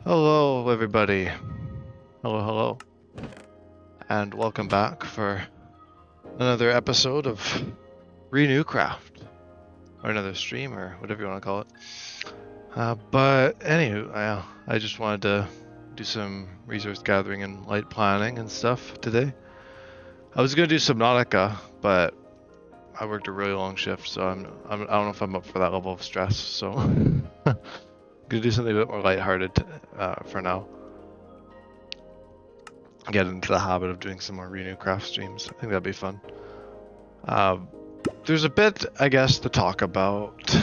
Hello, everybody. Hello, hello. And welcome back for another episode of ReNewcraft. Or another stream, or whatever you want to call it. But anywho, I just wanted to do some resource gathering and light planning and stuff today. I was going to do Subnautica, but I worked a really long shift, so I don't know if I'm up for that level of stress, so I'm going to do something a bit more lighthearted for now. Get into the habit of doing some more ReNewcraft streams. I think that'd be fun. There's a bit, I guess, to talk about.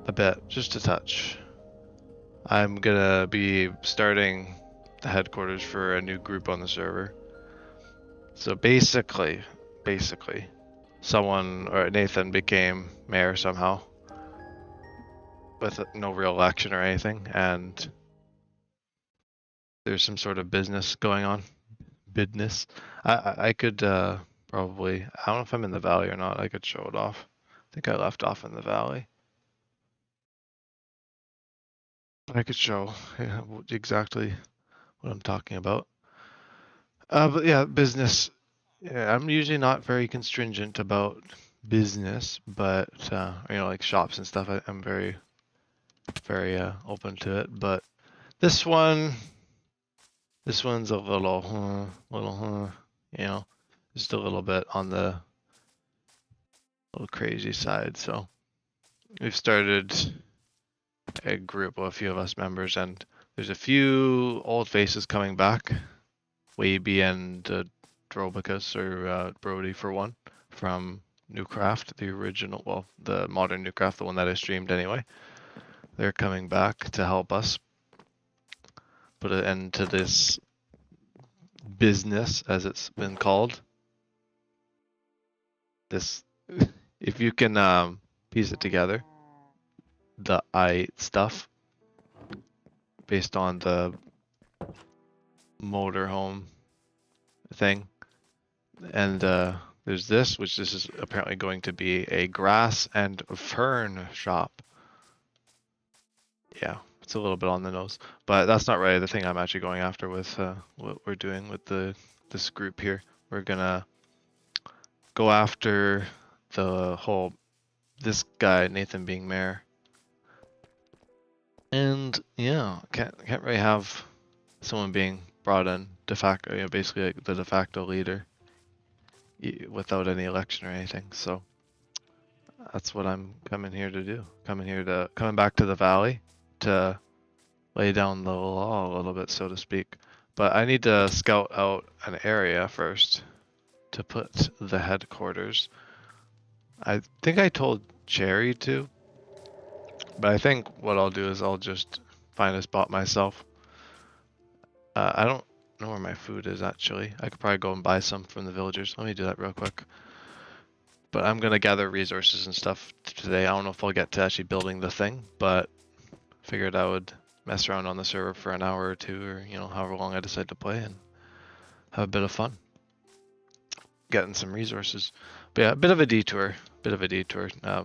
A bit, just a touch. I'm gonna be starting the headquarters for a new group on the server. So basically, someone, or Nathan, became mayor somehow. With no real election or anything, and there's some sort of business going on. Business. I could probably, I don't know if I'm in the valley or not, I could show it off. I think I left off in the valley. I could show exactly what I'm talking about. But yeah, business. Yeah, I'm usually not very constringent about business, but like shops and stuff, I'm very open to it. But this one's a little, just a little bit on the little crazy side. So we've started a group of a few of us members, and there's a few old faces coming back. Waby and Drobicus, or Brody for one, from Newcraft, the original, well, the modern Newcraft, the one that I streamed anyway. They're coming back to help us put an end to this business, as it's been called. This, if you can piece it together, the I stuff based on the motorhome thing, and there's this, which this is apparently going to be a grass and fern shop. Yeah, it's a little bit on the nose, but that's not really the thing I'm actually going after with what we're doing with this group here. We're gonna go after the whole, this guy Nathan being mayor, and yeah, can't really have someone being brought in de facto, basically like the de facto leader without any election or anything. So that's what I'm coming here to do. Coming back to the valley to lay down the law a little bit, so to speak. But I need to scout out an area first to put the headquarters. I think I told Cherry to, but I think what I'll do is I'll just find a spot myself. I don't know where my food is actually. I could probably go and buy some from the villagers. Let me do that real quick. But I'm gonna gather resources and stuff today. I don't know if I'll get to actually building the thing, but figured I would mess around on the server for an hour or two, or however long I decide to play, and have a bit of fun getting some resources. But yeah, a bit of a detour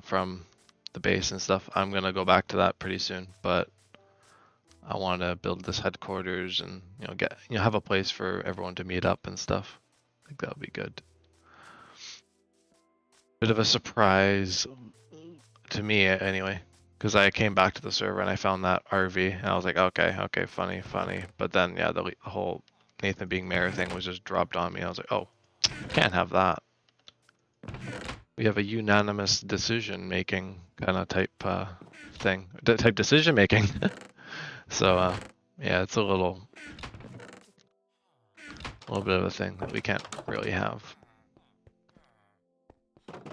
from the base and stuff. I'm gonna go back to that pretty soon, but I want to build this headquarters and have a place for everyone to meet up and stuff. I think that would be good. Bit of a surprise to me anyway, because I came back to the server and I found that RV and I was like, okay, funny. But then yeah, the whole Nathan being mayor thing was just dropped on me. I was like, oh, can't have that. We have a unanimous decision making kind of type decision making. So yeah, it's a little bit of a thing that we can't really have.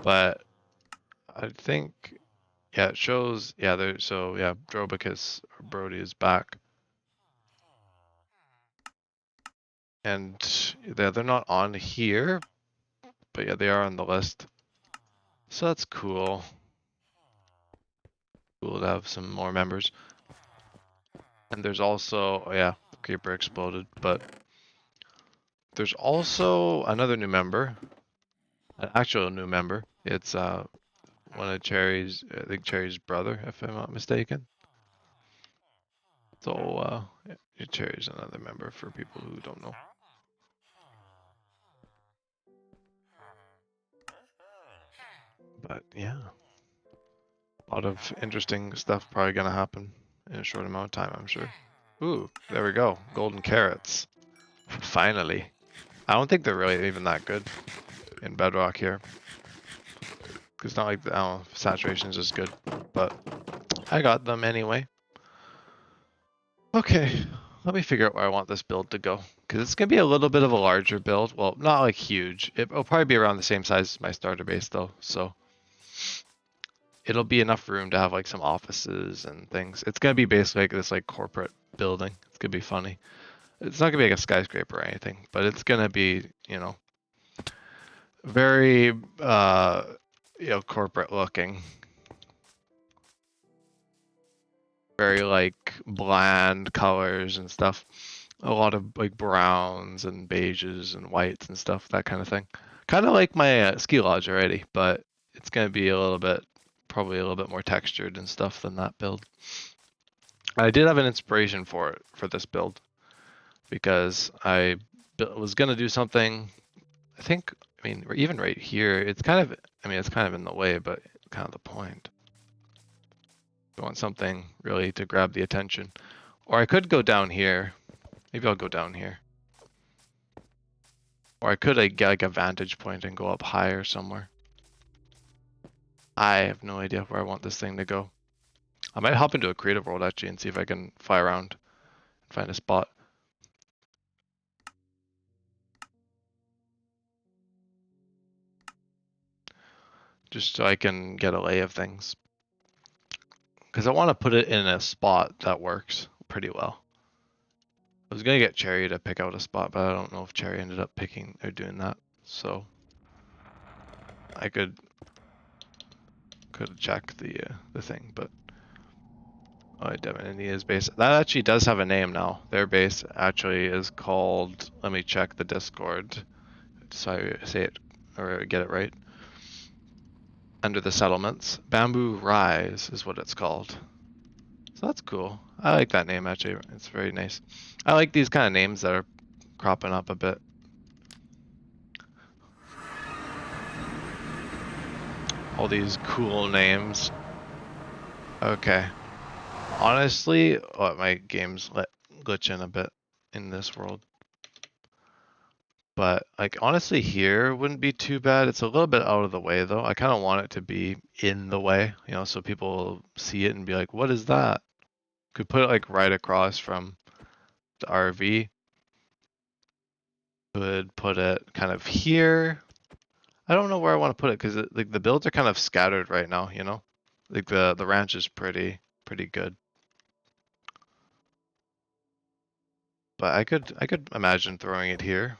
But I think, yeah, it shows, yeah, Drobicus, or Brody, is back. And they're not on here, but yeah, they are on the list. So that's cool. Cool to have some more members. And there's also, oh yeah, the creeper exploded, but there's also another new member, an actual new member. It's one of Cherry's, I think Cherry's brother, if I'm not mistaken. So, Cherry's another member for people who don't know. But yeah, a lot of interesting stuff probably gonna happen in a short amount of time, I'm sure. Ooh, there we go. Golden carrots. Finally. I don't think they're really even that good in Bedrock here. It's not like, I don't know, saturation is just good. But I got them anyway. Okay, let me figure out where I want this build to go. Because it's going to be a little bit of a larger build. Well, not like huge. It'll probably be around the same size as my starter base though. So it'll be enough room to have like some offices and things. It's going to be basically like this like corporate building. It's going to be funny. It's not going to be like a skyscraper or anything, but it's going to be, you know, very, corporate looking. Very like bland colors and stuff. A lot of like browns and beiges and whites and stuff, that kind of thing. Kind of like my ski lodge already, but it's going to be a little bit, probably a little bit more textured and stuff than that build. I did have an inspiration for it, for this build, because I was going to do something, I think, I mean, even right here, it's kind of, I mean, it's kind of in the way, but kind of the point. I want something really to grab the attention. Or I could go down here. Maybe I'll go down here. Or I could get like a vantage point and go up higher somewhere. I have no idea where I want this thing to go. I might hop into a creative world actually and see if I can fly around and find a spot. Just so I can get a lay of things. Because I want to put it in a spot that works pretty well. I was going to get Cherry to pick out a spot, but I don't know if Cherry ended up picking or doing that. So I could check the thing, but oh, Indemnity's base. That actually does have a name now. Their base actually is called, let me check the Discord so I say it or get it right. Under the settlements, Bamboo Rise is what it's called. So that's cool. I like that name actually. It's very nice. I like these kind of names that are cropping up a bit. All these cool names. Okay. Honestly, my game's glitching a bit in this world. But like honestly here wouldn't be too bad. It's a little bit out of the way though. I kind of want it to be in the way, you know, so people see it and be like, what is that? Could put it like right across from the RV. Could put it kind of here. I don't know where I want to put it because like the builds are kind of scattered right now, you know? Like the ranch is pretty good. But I could imagine throwing it here.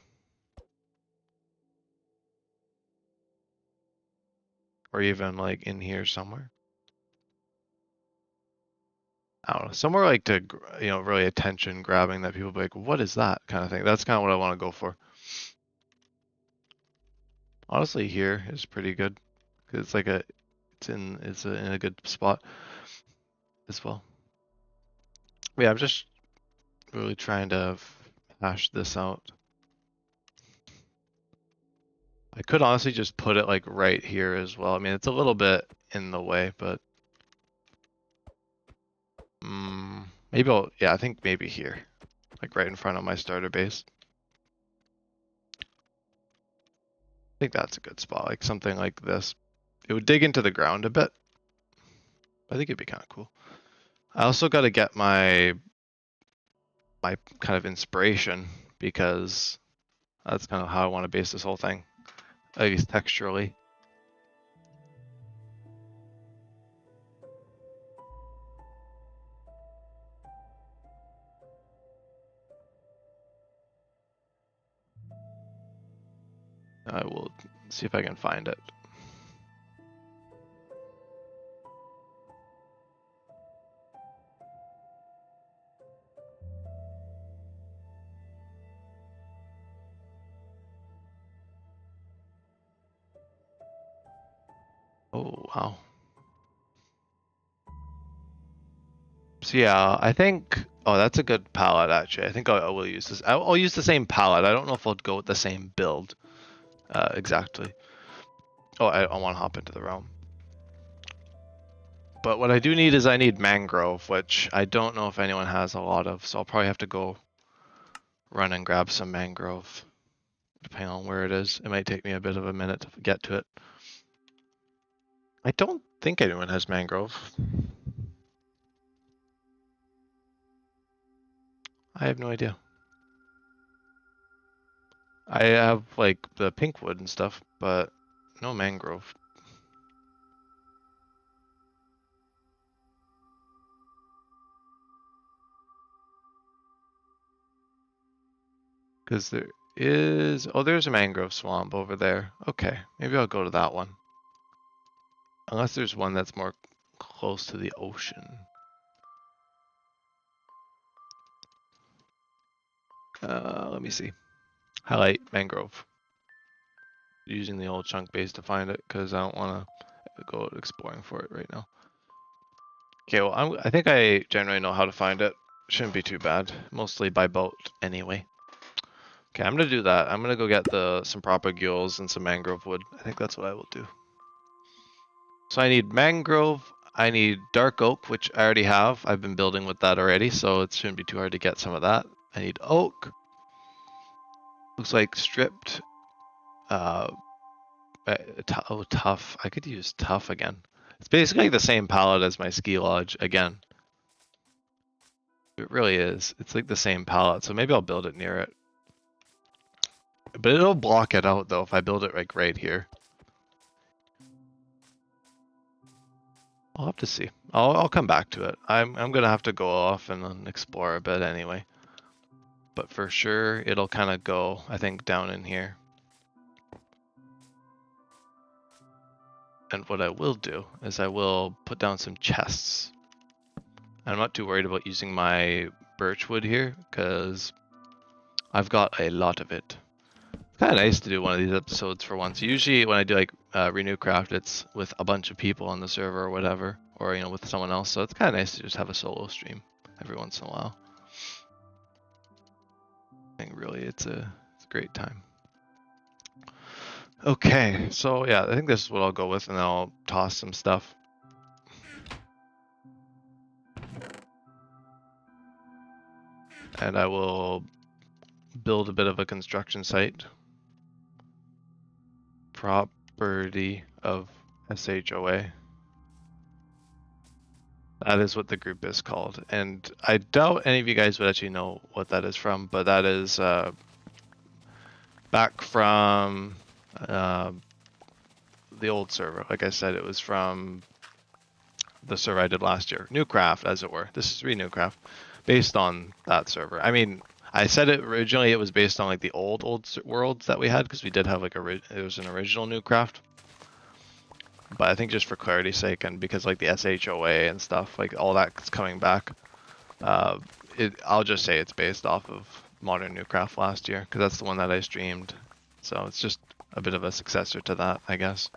Or even like in here somewhere. I don't know, somewhere like to, you know, really attention grabbing that people be like, what is that kind of thing? That's kind of what I want to go for. Honestly, here is pretty good because it's like it's in a good spot as well. Yeah, I'm just really trying to hash this out. I could honestly just put it like right here as well. I mean, it's a little bit in the way, but maybe yeah, I think maybe here, like right in front of my starter base. I think that's a good spot, like something like this. It would dig into the ground a bit. I think it'd be kind of cool. I also got to get my kind of inspiration because that's kind of how I want to base this whole thing, at least texturally. I will see if I can find it. Oh, wow. So yeah, I think Oh, that's a good palette, actually. I think I will use this. I'll use the same palette. I don't know if I'll go with the same build exactly. Oh, I want to hop into the realm. But what I do need is I need mangrove, which I don't know if anyone has a lot of, so I'll probably have to go run and grab some mangrove, depending on where it is. It might take me a bit of a minute to get to it. I don't think anyone has mangrove. I have no idea. I have like the pink wood and stuff, but no mangrove. Because there is, oh, there's a mangrove swamp over there. Okay, maybe I'll go to that one. Unless there's one that's more close to the ocean. Let me see. Highlight mangrove. Using the old chunk base to find it because I don't want to go exploring for it right now. Okay, well, I think I generally know how to find it. Shouldn't be too bad. Mostly by boat anyway. Okay, I'm gonna do that. I'm gonna go get some propagules and some mangrove wood. I think that's what I will do. So I need mangrove. I need dark oak, which I already have. I've been building with that already, so it shouldn't be too hard to get some of that. I need oak. Looks like stripped. Oh, tough. I could use tough again. It's basically the same palette as my ski lodge again. It really is. It's like the same palette, so maybe I'll build it near it. But it'll block it out though if I build it like right here. I'll have to see. I'll come back to it. I'm gonna have to go off and explore a bit anyway. But for sure it'll kind of go, I think, down in here. And what I will do is I will put down some chests. I'm not too worried about using my birch wood here because I've got a lot of it. It's kind of nice to do one of these episodes for once. Usually when I do like ReNewcraft, it's with a bunch of people on the server or whatever, or with someone else. So it's kind of nice to just have a solo stream every once in a while. I think really it's a great time. Okay, so yeah, I think this is what I'll go with, and then I'll toss some stuff. And I will build a bit of a construction site. Property of SHOA. That is what the group is called. And I doubt any of you guys would actually know what that is from, but that is back from the old server. Like I said, it was from the server I did last year. ReNewcraft, as it were. This is ReNewcraft, based on that server. I mean, I said it originally it was based on like the old worlds that we had, because we did have like it was an original ReNewcraft. But I think just for clarity's sake, and because like the SHOA and stuff, like all that's coming back, I'll just say it's based off of Modern ReNewcraft last year, because that's the one that I streamed. So it's just a bit of a successor to that, I guess.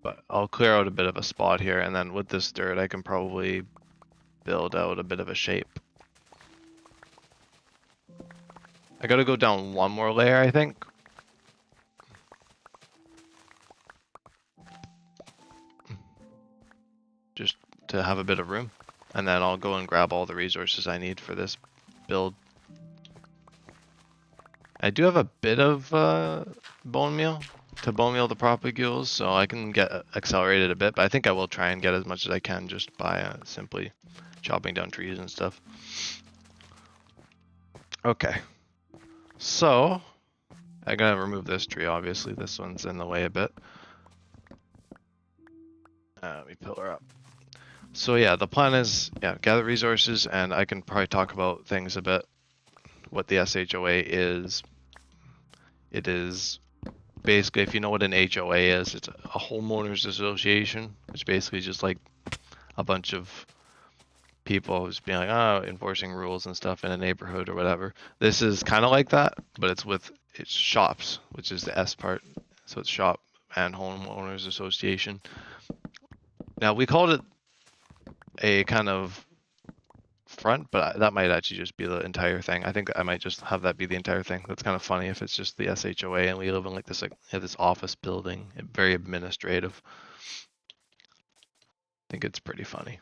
But I'll clear out a bit of a spot here, and then with this dirt, I can probably build out a bit of a shape. I gotta go down one more layer, I think. Just to have a bit of room. And then I'll go and grab all the resources I need for this build. I do have a bit of bone meal to bone meal the propagules, so I can get accelerated a bit, but I think I will try and get as much as I can just by simply chopping down trees and stuff. Okay, so I'm gonna remove this tree. Obviously, this one's in the way a bit. Let me pillar up. So yeah, the plan is gather resources, and I can probably talk about things a bit. What the SHOA is. It is basically, if you know what an HOA is, it's a homeowners association. It's basically just like a bunch of people who's being like, enforcing rules and stuff in a neighborhood or whatever. This is kind of like that, but it's with it's shops, which is the S part. So it's Shop and Homeowners Association. Now we called it a kind of front, but that might actually just be the entire thing. I think I might just have that be the entire thing. That's kind of funny if it's just the SHOA and we live in like this office building, very administrative. I think it's pretty funny.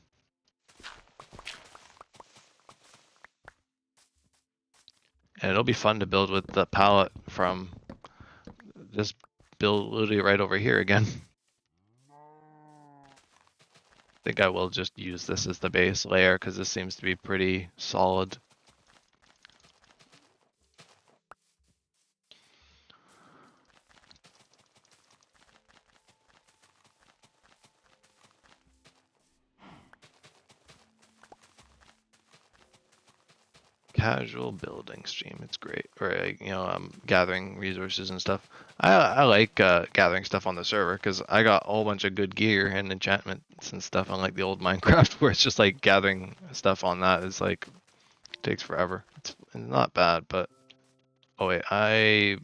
And it'll be fun to build with the palette from this build literally right over here again. I think I will just use this as the base layer because this seems to be pretty solid. Casual building stream, it's great. Or like, you know, gathering resources and stuff. I like gathering stuff on the server because I got a whole bunch of good gear and enchantments and stuff, unlike the old Minecraft where it's just like gathering stuff on that is like takes forever. It's not bad, but oh wait, I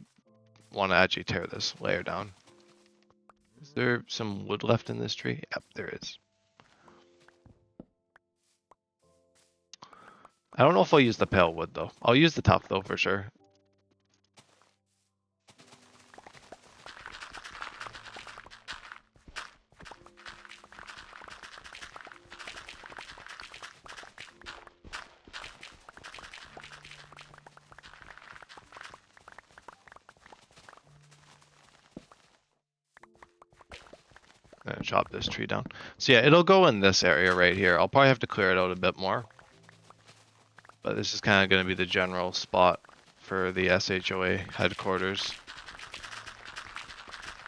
want to actually tear this layer down. Is there some wood left in this tree? Yep, there is. I don't know if I'll use the pale wood though. I'll use the tough though for sure. And chop this tree down. So yeah, it'll go in this area right here. I'll probably have to clear it out a bit more. But this is kind of going to be the general spot for the SHOA headquarters.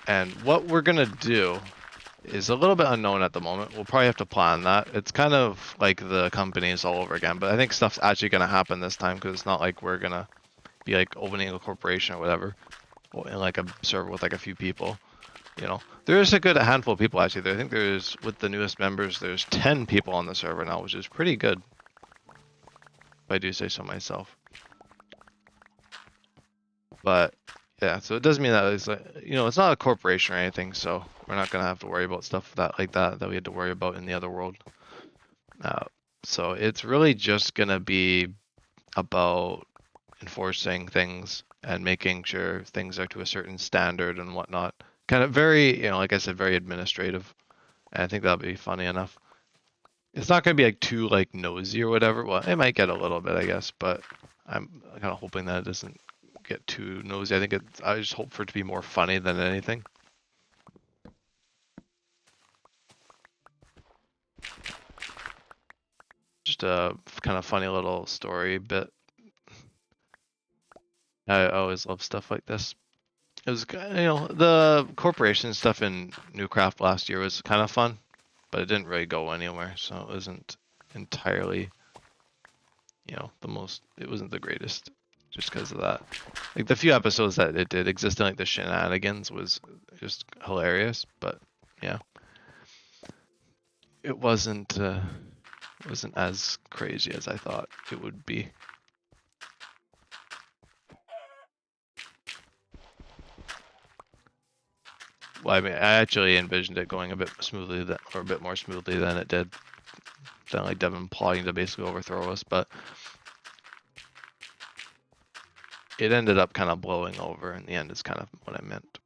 And what we're going to do is a little bit unknown at the moment. We'll probably have to plan that. It's kind of like the companies all over again, but I think stuff's actually going to happen this time because it's not like we're going to be like opening a corporation or whatever in like a server with like a few people. You know, there's a good handful of people actually. I think there's, with the newest members, there's 10 people on the server now, which is pretty good. If I do say so myself. But yeah, so it does mean that it's like, you know, it's not a corporation or anything, so we're not gonna have to worry about stuff like that we had to worry about in the other world. So it's really just gonna be about enforcing things and making sure things are to a certain standard and whatnot. Kind of very, you know, like I said, very administrative. And I think that'll be funny enough. It's not gonna be like too like nosy or whatever. Well, it might get a little bit, I guess, but I'm kind of hoping that it doesn't get too nosy. I think I just hope for it to be more funny than anything. Just a kind of funny little story bit. I always love stuff like this. It was, you know, the corporation stuff in ReNewcraft last year was kind of fun, but it didn't really go anywhere, so it wasn't entirely, you know, it wasn't the greatest just because of that. Like the few episodes that it did exist in like the shenanigans was just hilarious, but yeah. It wasn't as crazy as I thought it would be. Well, I mean, I actually envisioned it going a bit more smoothly than it did. Than like Devin plotting to basically overthrow us, but it ended up kind of blowing over in the end is kind of what I meant.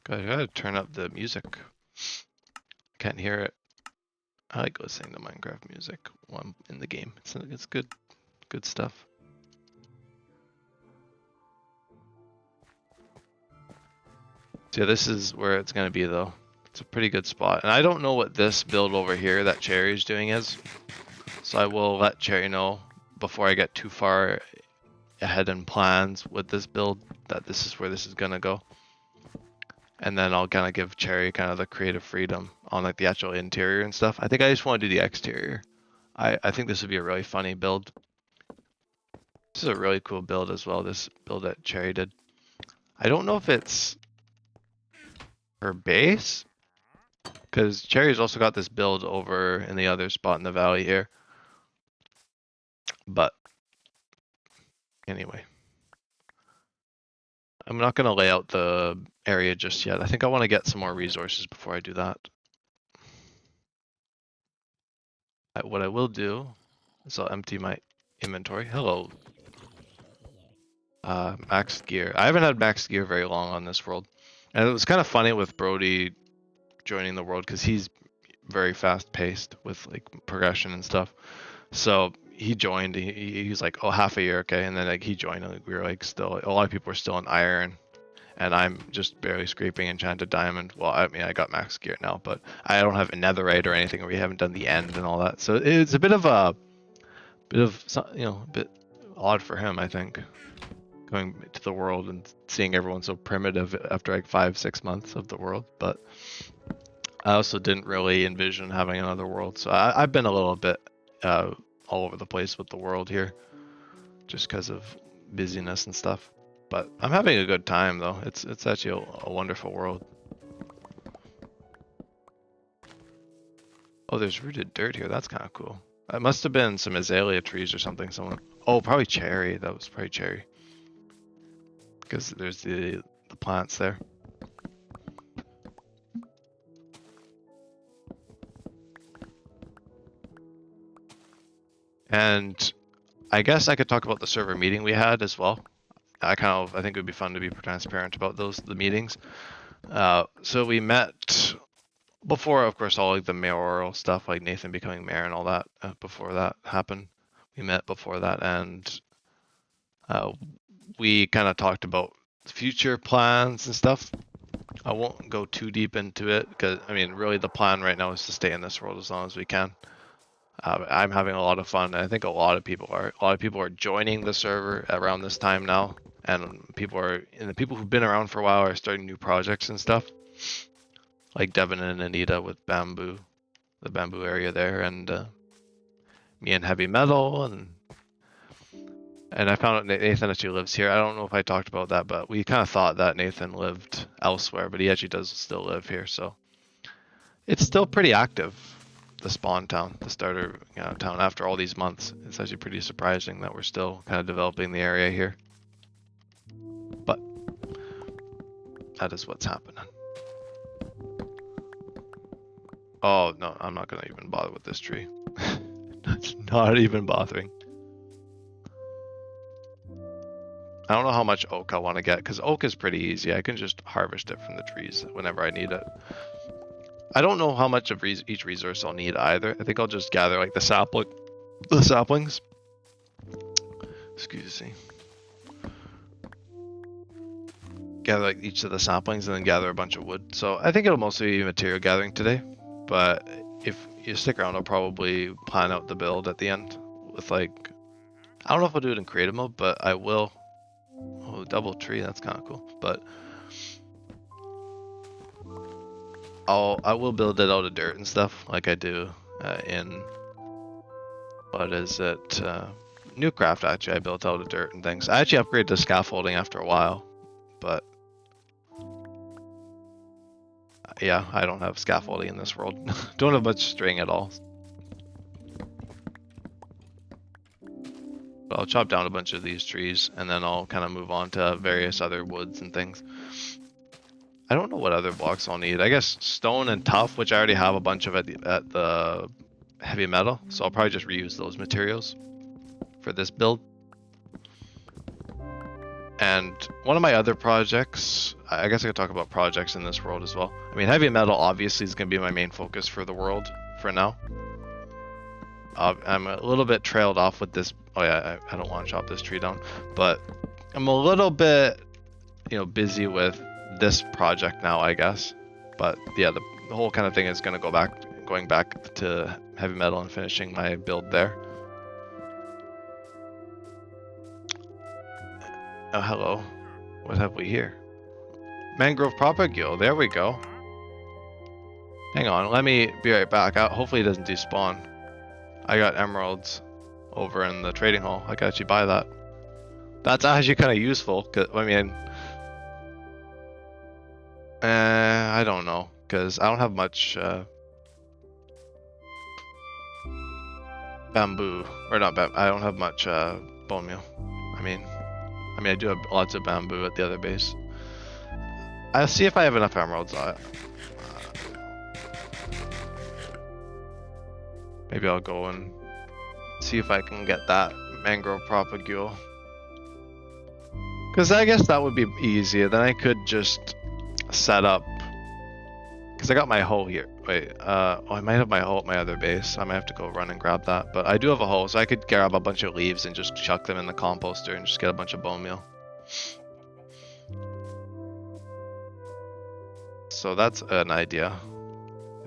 I gotta turn up the music. Can't hear it. I like listening to Minecraft music while I'm in the game. It's good stuff. So yeah, this is where it's gonna be though. It's a pretty good spot. And I don't know what this build over here that Cherry's doing is. So I will let Cherry know before I get too far ahead in plans with this build that this is where this is gonna go. And then I'll kind of give Cherry kind of the creative freedom on like the actual interior and stuff. I think I just want to do the exterior. I think this would be a really funny build. This is a really cool build as well, this build that Cherry did. I don't know if it's her base, Because Cherry's also got this build over in the other spot in the valley here. But anyway, I'm not going to lay out the area just yet. I think I want to get some more resources before I do that. What I will do is I'll empty my inventory. Hello. Max gear. I haven't had max gear very long on this world. And it was kind of funny with Brody joining the world because he's very fast paced with like progression and stuff. So he joined. He's like, oh, half a year, okay. And then like he joined, and we were like still. A lot of people are still in iron, and I'm just barely scraping enchanted diamond. Well, I mean, I got max gear now, but I don't have a netherite or anything. We haven't done the end and all that. So it's a bit of a bit odd for him, I think, going to the world and seeing everyone so primitive after like 5-6 months of the world. But I also didn't really envision having another world, so I've been a little bit all over the place with the world here, just because of busyness and stuff. But I'm having a good time though. It's actually a wonderful world. Oh, there's rooted dirt here. That's kind of cool. It must have been some azalea trees or something. Oh, probably cherry. That was probably cherry. Because there's the plants there. And I guess I could talk about the server meeting we had as well. I think it would be fun to be transparent about the meetings. So we met before, of course, all like the mayoral stuff, like Nathan becoming mayor and all that. Before that happened, we met before that, and we kind of talked about future plans and stuff. I won't go too deep into it because I mean, really, the plan right now is to stay in this world as long as we can. I'm having a lot of fun. I think a lot of people are. A lot of people are joining the server around this time now, and the people who've been around for a while are starting new projects and stuff. Like Devin and Anita with bamboo, the bamboo area there, and me and heavy metal, and I found out Nathan actually lives here. I don't know if I talked about that, but we kind of thought that Nathan lived elsewhere, but he actually does still live here. So it's still pretty active. The spawn town, the starter town, after all these months. It's actually pretty surprising that we're still kind of developing the area here. But that is what's happening. Oh, no, I'm not going to even bother with this tree. That's not even bothering. I don't know how much oak I want to get, because oak is pretty easy. I can just harvest it from the trees whenever I need it. I don't know how much of each resource I'll need either. I think I'll just gather like the saplings. Excuse me. Gather like each of the saplings and then gather a bunch of wood. So I think it'll mostly be material gathering today. But if you stick around, I'll probably plan out the build at the end with like, I don't know if I'll do it in creative mode, but I will. Oh, double tree, that's kind of cool. But I will build it out of dirt and stuff like I do in what is it? ReNewcraft. Actually, I built out of dirt and things. I actually upgraded to scaffolding after a while, but yeah, I don't have scaffolding in this world. Don't have much string at all. But I'll chop down a bunch of these trees and then I'll kind of move on to various other woods and things. I don't know what other blocks I'll need. I guess stone and tough, which I already have a bunch of at the heavy metal. So I'll probably just reuse those materials for this build. And one of my other projects, I guess I could talk about projects in this world as well. I mean, heavy metal obviously is going to be my main focus for the world for now. I'm a little bit trailed off with this. Oh yeah, I don't want to chop this tree down, but I'm a little bit, busy with this project now, I guess. But yeah, the whole kind of thing is going to going back to heavy metal and finishing my build there. Oh, hello. What have we here? Mangrove propagule. There we go. Hang on, let me be right back. Hopefully it doesn't despawn. I got emeralds over in the trading hall. I can actually buy that. That's actually kind of useful. Cause, I mean, I don't know. because I don't have much bamboo, or not bamboo. I don't have much bone meal. I mean, I do have lots of bamboo at the other base. I'll see if I have enough emeralds. Maybe I'll go and see if I can get that mangrove propagule. Because I guess that would be easier. Then I could just set up. Because I got my hoe here. Wait, oh, I might have my hoe at my other base. I might have to go run and grab that. But I do have a hoe, so I could grab a bunch of leaves and just chuck them in the composter and just get a bunch of bone meal. So that's an idea.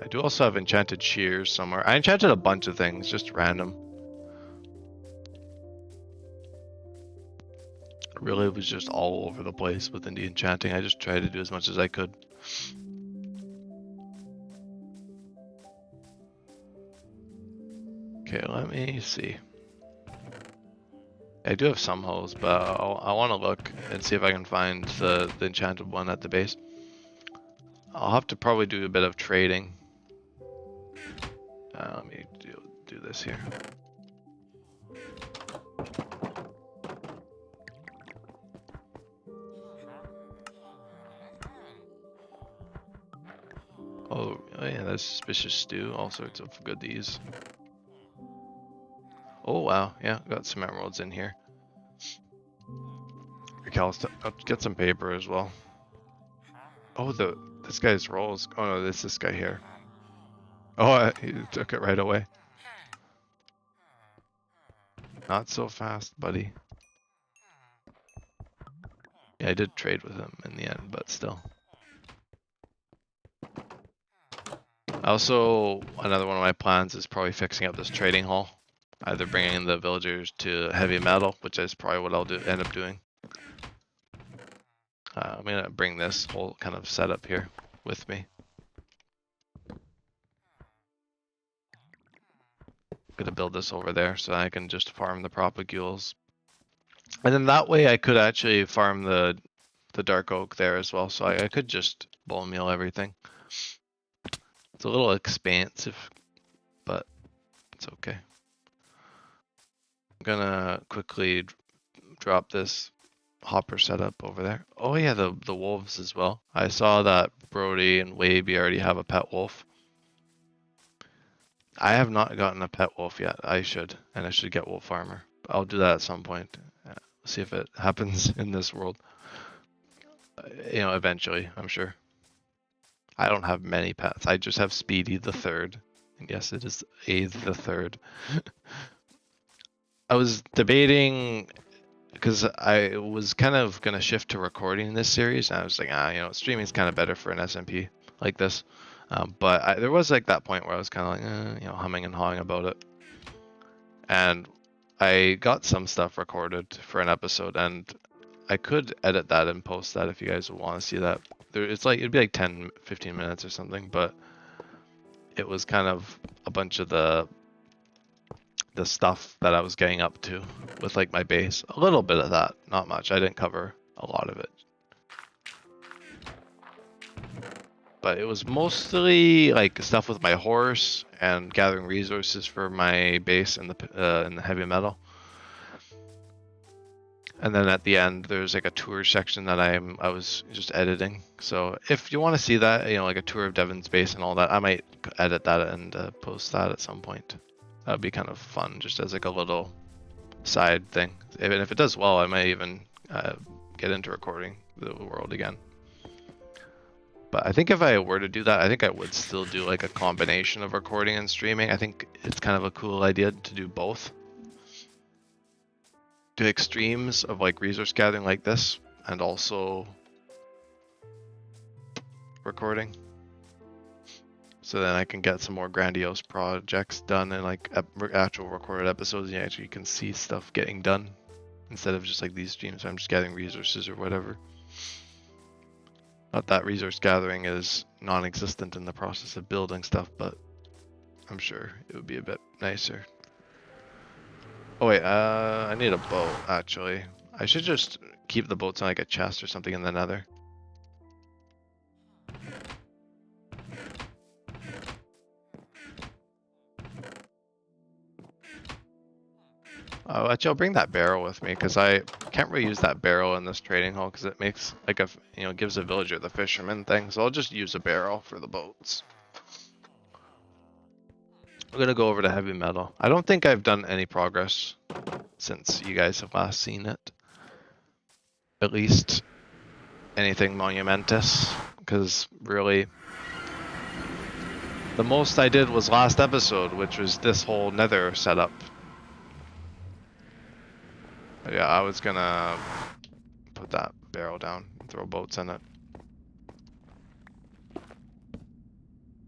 I do also have enchanted shears somewhere. I enchanted a bunch of things, just random. Really, it was just all over the place within the enchanting. I just tried to do as much as I could. Okay, let me see. I do have some holes, but I want to look and see if I can find the enchanted one at the base. I'll have to probably do a bit of trading. Let me do this here. Oh yeah, that's suspicious stew. All sorts of goodies. Oh wow, yeah, got some emeralds in here. I'll get some paper as well. Oh, this guy's rolls. Oh no, this guy here. Oh, he took it right away. Not so fast, buddy. Yeah, I did trade with him in the end, but still. Also, another one of my plans is probably fixing up this trading hall. Either bringing the villagers to heavy metal, which is probably what I'll end up doing. I'm gonna bring this whole kind of setup here with me. Gonna build this over there so I can just farm the propagules. And then that way I could actually farm the dark oak there as well, so I could just bone meal everything. It's a little expansive, but it's okay. I'm gonna quickly drop this hopper setup over there. Oh yeah, the wolves as well. I saw that Brody and Waby already have a pet wolf. I have not gotten a pet wolf yet. I should, and I should get wolf armor. I'll do that at some point. See if it happens in this world. Eventually, I'm sure. I don't have many pets. I just have Speedy the Third. And yes, it is the Third. I was debating because I was kind of gonna shift to recording this series, and I was like, streaming is kind of better for an SMP like this. But there was like that point where I was kind of like, humming and hawing about it. And I got some stuff recorded for an episode, and I could edit that and post that if you guys want to see that. It'd be like 10-15 minutes or something, but it was kind of a bunch of the stuff that I was getting up to with like my base. A little bit of that, not much. I didn't cover a lot of it. But it was mostly like stuff with my horse and gathering resources for my base in the heavy metal. And then at the end, there's like a tour section that I was just editing. So if you want to see that, like a tour of Devon's base and all that, I might edit that and post that at some point. That would be kind of fun, just as like a little side thing. Even if it does well, I might even get into recording the world again. But I think if I were to do that, I think I would still do like a combination of recording and streaming. I think it's kind of a cool idea to do both. Do extremes of like resource gathering like this, and also recording. So then I can get some more grandiose projects done in like actual recorded episodes, and you actually can see stuff getting done instead of just like these streams. I'm just gathering resources or whatever. Not that resource gathering is non-existent in the process of building stuff, but I'm sure it would be a bit nicer. Oh wait, I need a boat actually. I should just keep the boats in like a chest or something in the nether. Oh, actually, I'll bring that barrel with me because I can't really use that barrel in this trading hall because it makes like a, gives a villager the fisherman thing. So I'll just use a barrel for the boats. I'm gonna go over to heavy metal. I don't think I've done any progress since you guys have last seen it. At least anything monumentous, because really the most I did was last episode, which was this whole nether setup. But yeah, I was gonna put that barrel down and throw boats in it.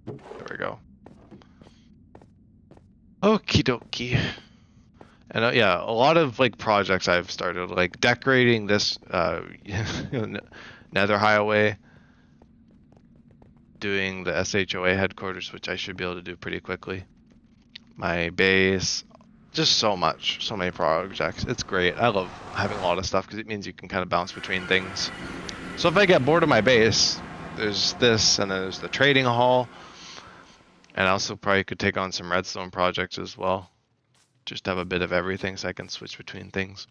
There we go. Okie dokie. And yeah, a lot of like projects I've started, like decorating this nether highway, doing the SHOA headquarters, which I should be able to do pretty quickly. My base, just so many projects. It's great. I love having a lot of stuff because it means you can kind of bounce between things. So if I get bored of my base, there's this, and then there's the trading hall, and I also probably could take on some redstone projects as well. Just have a bit of everything so I can switch between things.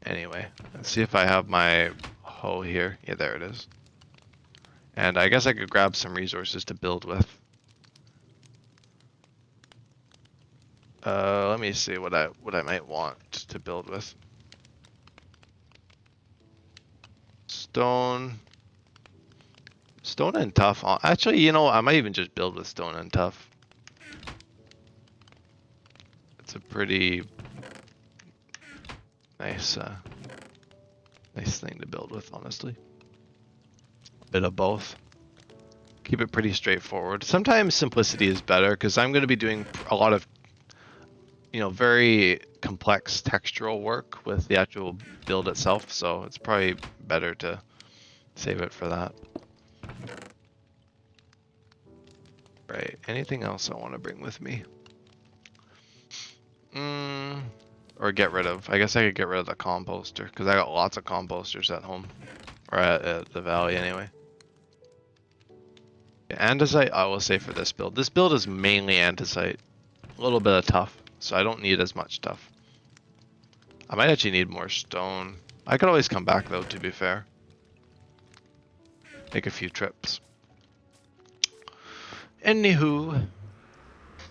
Anyway, let's see if I have my hoe here. Yeah, there it is. And I guess I could grab some resources to build with. Let me see what I might want to build with. Stone and tough. Actually, I might even just build with stone and tough. It's a pretty nice thing to build with, honestly. A bit of both. Keep it pretty straightforward. Sometimes simplicity is better because I'm going to be doing a lot of very complex textural work with the actual build itself, so it's probably better to save it for that. Right, anything else I want to bring with me? Or get rid of. I guess I could get rid of the composter, because I got lots of composters at home. Or at the valley, anyway. Andesite, I will say for this build. This build is mainly andesite. A little bit of tough, so I don't need as much tough. I might actually need more stone. I could always come back, though, to be fair. Make a few trips. Anywho.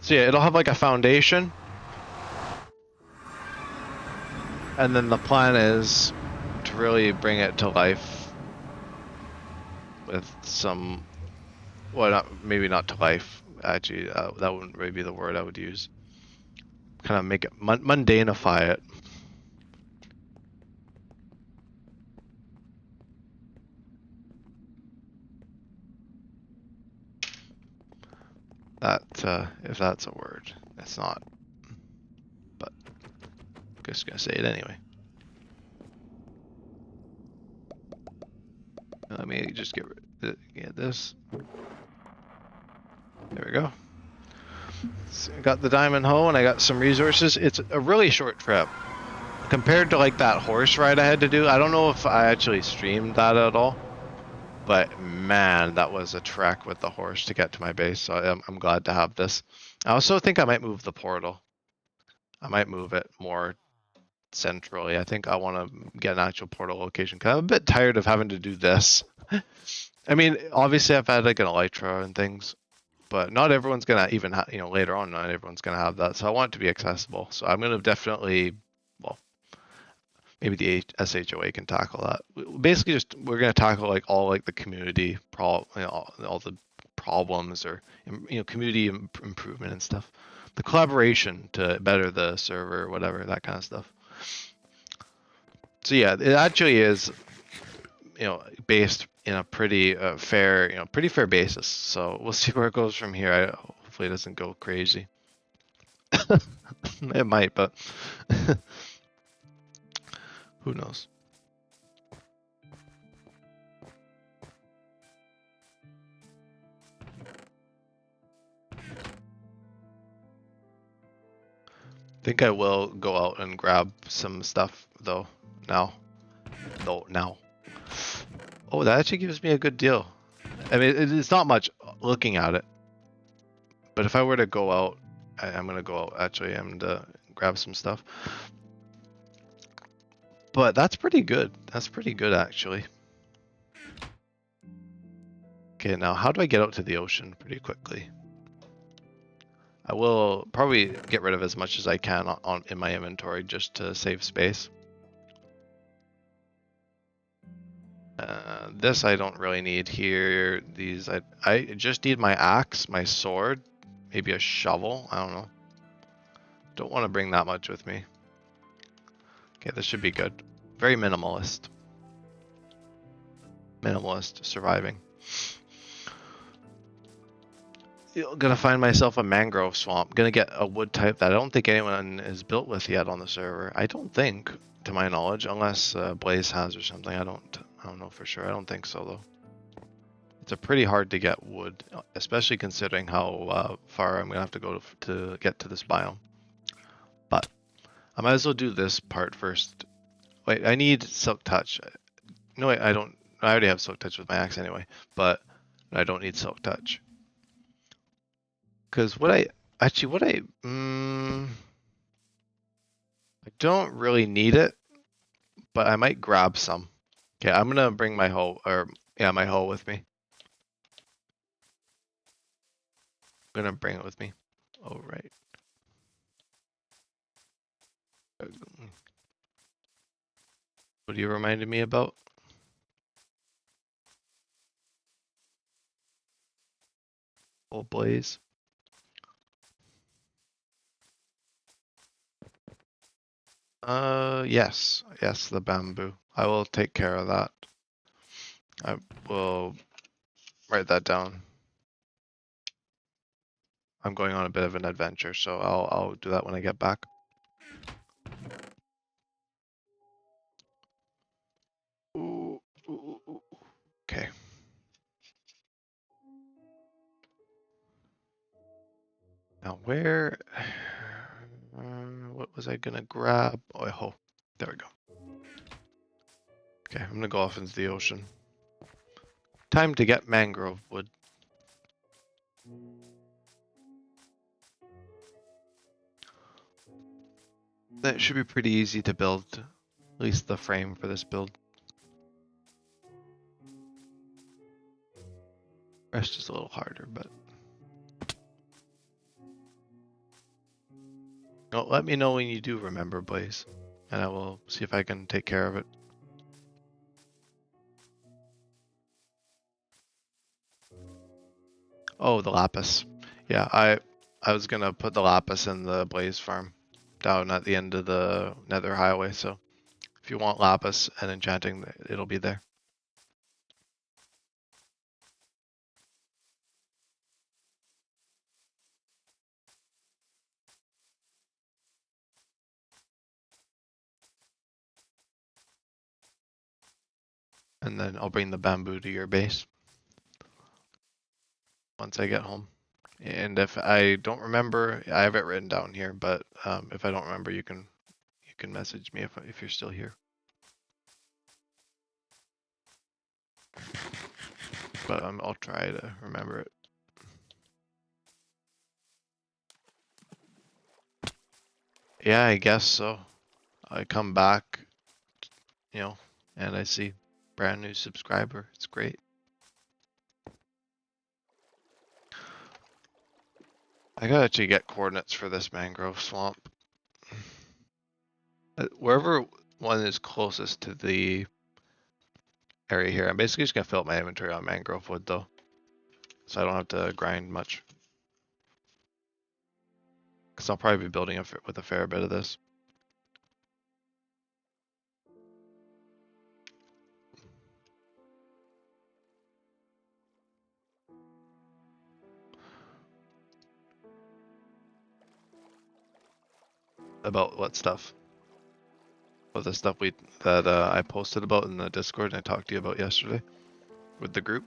So yeah, it'll have like a foundation. And then the plan is to really bring it to life with some, well, maybe not to life. Actually, that wouldn't really be the word I would use. Kind of make it mundanify it. That, if that's a word, it's not. But I'm just gonna say it anyway. Let me just get this. There we go. So I got the diamond hoe and I got some resources. It's a really short trip. Compared to like that horse ride I had to do, I don't know if I actually streamed that at all. But man, that was a trek with the horse to get to my base, so I'm glad to have this. I also think I might move the portal. I might move it more centrally. I think I want to get an actual portal location, because I'm a bit tired of having to do this. I mean, obviously I've had like an elytra and things, but not everyone's going to even later on, not everyone's going to have that. So I want it to be accessible. So I'm going to definitely, well, maybe the SHOA can tackle that. Basically, we're going to tackle like all like the community all the problems, or community improvement and stuff. The collaboration to better the server, whatever, that kind of stuff. So yeah, it actually is based in a pretty fair basis. So we'll see where it goes from here. Hopefully it doesn't go crazy. It might, but who knows? I think I will go out and grab some stuff though now. Oh, that actually gives me a good deal. I mean, it's not much looking at it, but if I were to go out, I'm gonna go out actually and grab some stuff. But that's pretty good. That's pretty good, actually. Okay, now how do I get out to the ocean pretty quickly? I will probably get rid of as much as I can in my inventory just to save space. This I don't really need here. These I just need my axe, my sword, maybe a shovel. I don't know. Don't want to bring that much with me. Okay, this should be good. Very minimalist. Minimalist surviving. Gonna find myself a mangrove swamp. Gonna get a wood type that I don't think anyone is built with yet on the server. I don't think, to my knowledge, unless Blaze has or something. I don't know for sure. I don't think so though. It's a pretty hard to get wood, especially considering how far I'm gonna have to go to get to this biome. But I might as well do this part first. Wait, I need silk touch. No, wait, I don't. I already have silk touch with my axe anyway, but I don't need silk touch. Because I don't really need it, but I might grab some. Okay, I'm gonna bring my hoe, my hoe with me. I'm gonna bring it with me. Oh, right. What you reminded me about? Old Blaze. Yes, the bamboo. I will take care of that. I will write that down. I'm going on a bit of an adventure, so I'll do that when I get back. Ooh. Okay. Now where? What was I gonna grab? Oh, there we go. Okay, I'm gonna go off into the ocean. Time to get mangrove wood. That should be pretty easy to build, at least the frame for this build. Rest is a little harder, but. Oh, let me know when you do remember, Blaze, and I will see if I can take care of it. Oh, the lapis. Yeah, I was gonna put the lapis in the Blaze farm down at the end of the Nether Highway, so if you want lapis and enchanting, it'll be there. And then I'll bring the bamboo to your base once I get home. And if I don't remember, I have it written down here, but if I don't remember, you can message me if you're still here. But I'll try to remember it. Yeah, I guess so. I come back, and I see brand new subscriber. It's great. I gotta actually get coordinates for this mangrove swamp. Wherever one is closest to the area here, I'm basically just gonna fill up my inventory on mangrove wood though, so I don't have to grind much. Because I'll probably be building with a fair bit of this. About what stuff? Well, the stuff that I posted about in the Discord and I talked to you about yesterday with the group,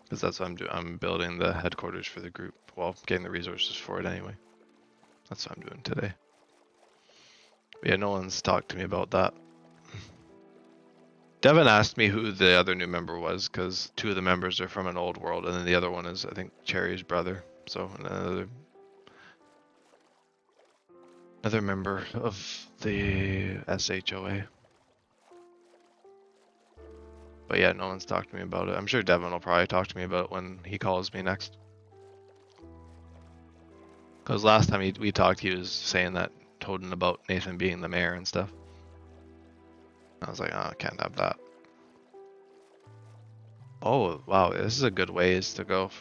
because that's what I'm doing. I'm building the headquarters for the group. Well, getting the resources for it anyway. That's what I'm doing today. But yeah, no one's talked to me about that. Devin asked me who the other new member was, because 2 of the members are from an old world, and then the other one is, I think, Cherry's brother. So another member of the SHOA. But yeah, no one's talked to me about it. I'm sure Devin will probably talk to me about it when he calls me next. Because last time we talked, he was saying that, toting about Nathan being the mayor and stuff. I was like, oh, I can't have that. Oh, wow, this is a good ways to go.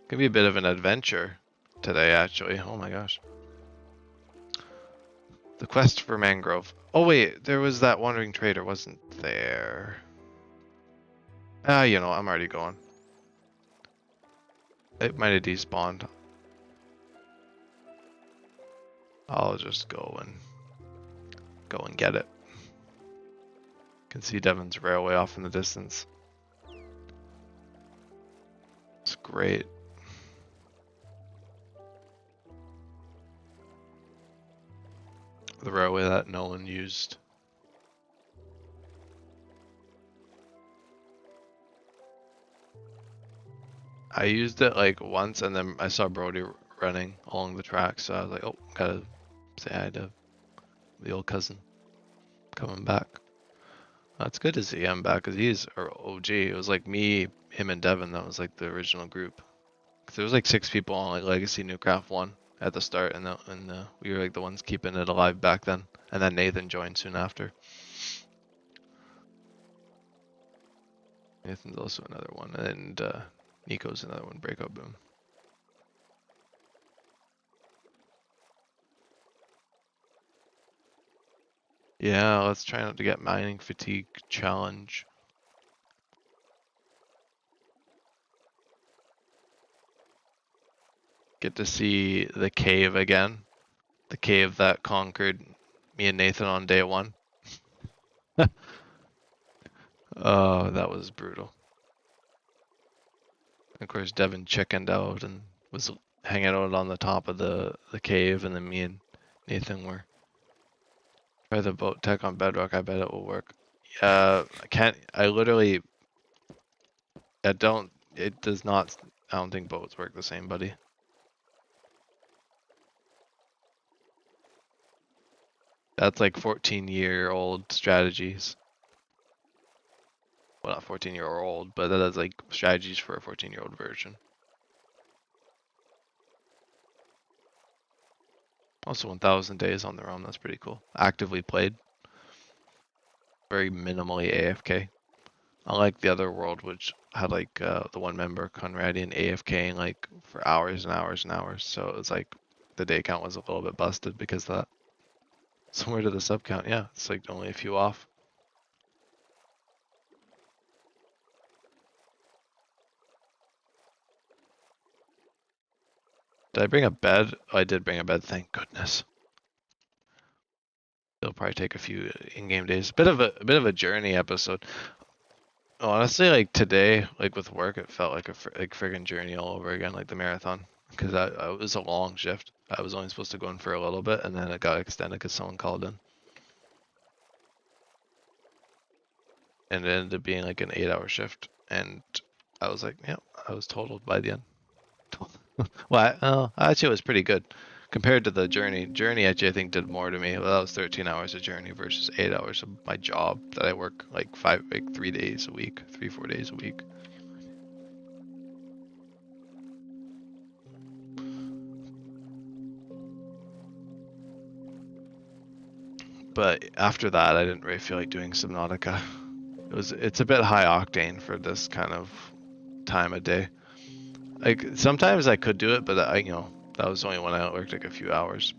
Could be a bit of an adventure today, actually. Oh my gosh. The quest for mangrove. Oh wait, there was that wandering trader, wasn't there? Ah, you know, I'm already going. It might have despawned. I'll just go and get it. Can see Devon's railway off in the distance. It's great. The railway that no one used. I used it like once, and then I saw Brody running along the track, so I was like, oh, gotta say hi to the old cousin coming back. That's good to see him back, because he's our OG. It was like me, him, and Devin. That was like the original group. Cause there was like 6 people on like Legacy Newcraft 1 at the start, and we were like the ones keeping it alive back then. And then Nathan joined soon after. Nathan's also another one, and Nico's another one. Breakout Boom. Yeah, let's try not to get mining fatigue challenge. Get to see the cave again. The cave that conquered me and Nathan on day 1. Oh, that was brutal. Of course, Devin chickened out and was hanging out on the top of the cave, and then me and Nathan were. Try the boat tech on Bedrock, I bet it will work. I can't, it does not, I don't think boats work the same, buddy. That's like 14-year-old strategies. Well, not 14-year-old, but that is like strategies for a 14-year-old version. Also 1,000 days on their own, that's pretty cool. Actively played. Very minimally AFK. Unlike the other world, which had like the one member, Conradian, AFKing like for hours and hours and hours. So it was like the day count was a little bit busted because of that. Similar to the sub count, yeah, it's like only a few off. Did I bring a bed? Oh, I did bring a bed, thank goodness. It'll probably take a few in-game days. Bit of a journey episode. Honestly, like today, like with work, it felt like a friggin' journey all over again, like the marathon. Because I was a long shift. I was only supposed to go in for a little bit, and then it got extended because someone called in. And it ended up being like an 8-hour shift, and I was like, yeah, I was totaled by the end. Well, actually, it was pretty good compared to the journey. Journey actually, I think, did more to me. Well, that was 13 hours of journey versus 8 hours of my job that I work like 3 days a week, 4 days a week. But after that, I didn't really feel like doing Subnautica. It's a bit high octane for this kind of time of day. Like sometimes I could do it, but that was only when I worked like a few hours,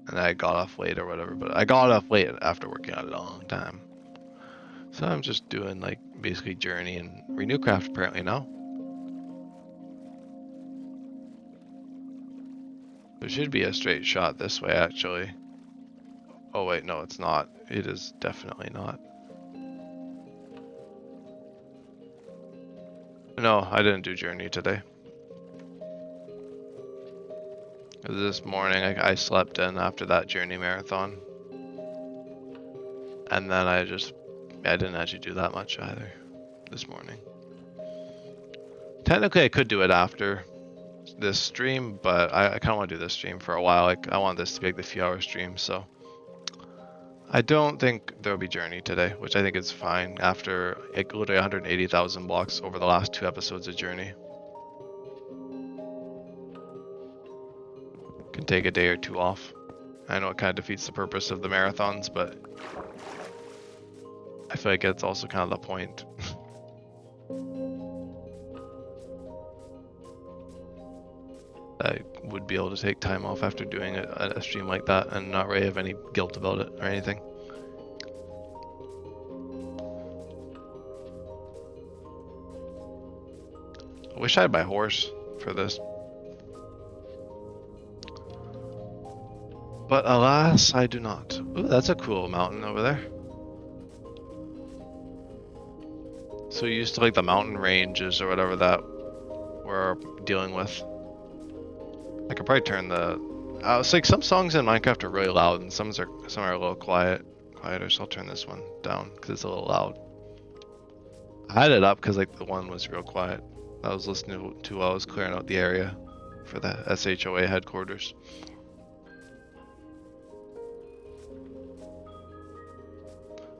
and I got off late or whatever. But I got off late after working out a long time. So I'm just doing like basically Journey and ReNewcraft apparently now. There should be a straight shot this way actually. Oh wait, no, it's not. It is definitely not. No, I didn't do Journey today. This morning I slept in after that Journey marathon. And then I didn't actually do that much either this morning. Technically I could do it after. this stream, but I kind of want to do this stream for a while. Like I want this to be like the few hour stream, so I don't think there'll be Journey today, which I think is fine after like literally 180,000 blocks over the last 2 episodes of Journey. Can take a day or 2 off. I know it kind of defeats the purpose of the marathons, but I feel like it's also kind of the point. I would be able to take time off after doing a stream like that and not really have any guilt about it or anything. I wish I had my horse for this. But alas, I do not. Ooh, that's a cool mountain over there. So you're used to like the mountain ranges or whatever that we're dealing with. I could probably turn the... it's like some songs in Minecraft are really loud and some are a little quieter, so I'll turn this one down because it's a little loud. I had it up because like the one was real quiet. I was listening to while I was clearing out the area for the SHOA headquarters.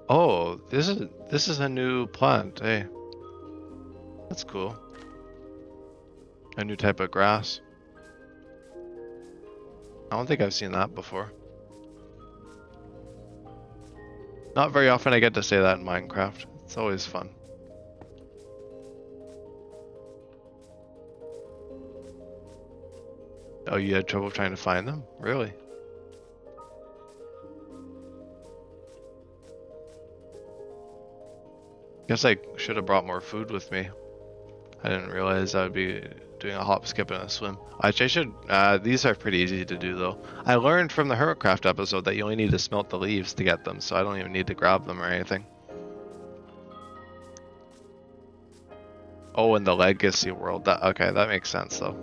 Oh, this is a new plant, hey. That's cool. A new type of grass. I don't think I've seen that before. Not very often I get to say that in Minecraft. It's always fun. Oh, you had trouble trying to find them? Really? Guess I should have brought more food with me. I didn't realize I would be doing a hop, skip, and a swim. Actually, I should. These are pretty easy to do, though. I learned from the ReNewcraft episode that you only need to smelt the leaves to get them, so I don't even need to grab them or anything. Oh, in the Legacy world. Okay, that makes sense, though.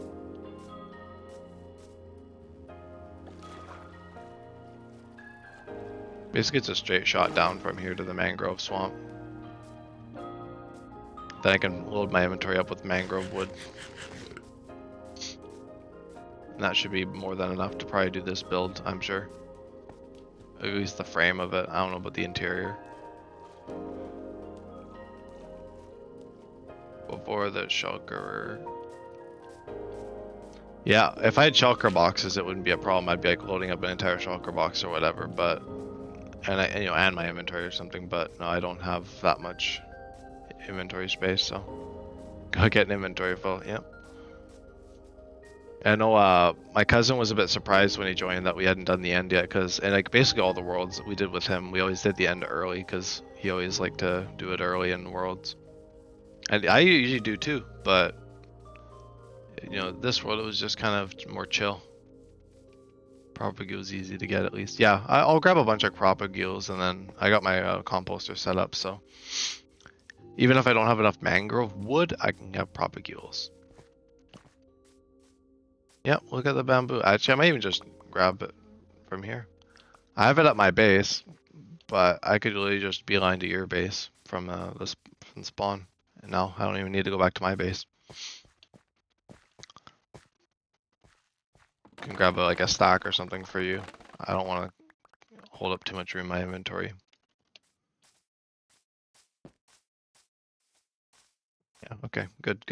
Basically, it's a straight shot down from here to the mangrove swamp. Then I can load my inventory up with mangrove wood. And that should be more than enough to probably do this build, I'm sure. At least the frame of it. I don't know about the interior. Before the shulker. Yeah, if I had shulker boxes, it wouldn't be a problem. I'd be like loading up an entire shulker box or whatever, but and my inventory or something, but no, I don't have that much inventory space, so gotta get an inventory full. Yep. I know my cousin was a bit surprised when he joined that we hadn't done the end yet, because like basically all the worlds we did with him, we always did the end early because he always liked to do it early in worlds, and I usually do too. But this world it was just kind of more chill. Propagule easy to get at least. Yeah, I'll grab a bunch of propagules, and then I got my composter set up, so even if I don't have enough mangrove wood, I can have propagules. Yep, look at the bamboo. Actually, I might even just grab it from here. I have it at my base, but I could really just beeline to your base from from spawn. And now I don't even need to go back to my base. Can grab like a stack or something for you. I don't want to hold up too much room in my inventory. Yeah, okay, good.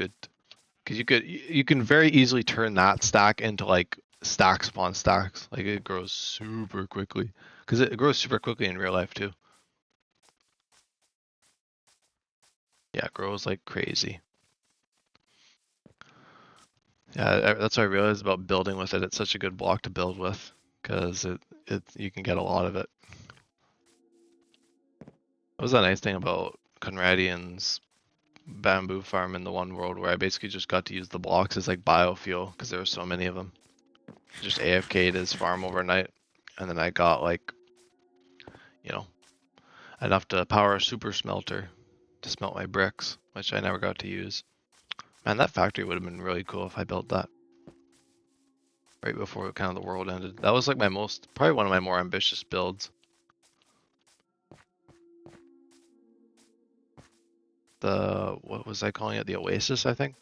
Because you can very easily turn that stack into like stacks upon stacks. Like it grows super quickly. Because it grows super quickly in real life too. Yeah, it grows like crazy. Yeah, that's what I realized about building with it. It's such a good block to build with because you can get a lot of it. That was the nice thing about Conradian's bamboo farm in the one world where I basically just got to use the blocks as like biofuel because there were so many of them. Just AFK'd his farm overnight, and then I got like, enough to power a super smelter to smelt my bricks, which I never got to use. Man, that factory would have been really cool if I built that right before kind of the world ended. That was like probably one of my more ambitious builds. What was I calling it? The Oasis, I think.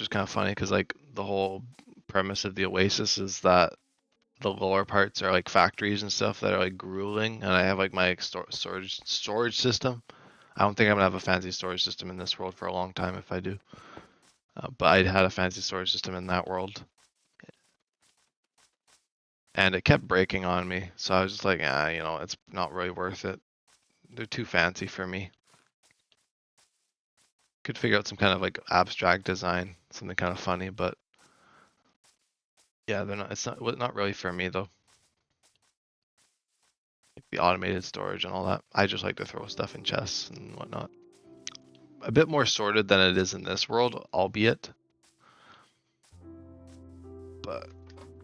is kind of funny because like the whole premise of the Oasis is that the lower parts are like factories and stuff that are like grueling, and I have like my storage system. I don't think I'm gonna have a fancy storage system in this world for a long time if I do. But I had a fancy storage system in that world, and it kept breaking on me. So I was just like, you know, it's not really worth it. They're too fancy for me. Could figure out some kind of like abstract design, something kind of funny, but yeah, they're not. It's not really for me though. Like the automated storage and all that. I just like to throw stuff in chests and whatnot. A bit more sorted than it is in this world, albeit. But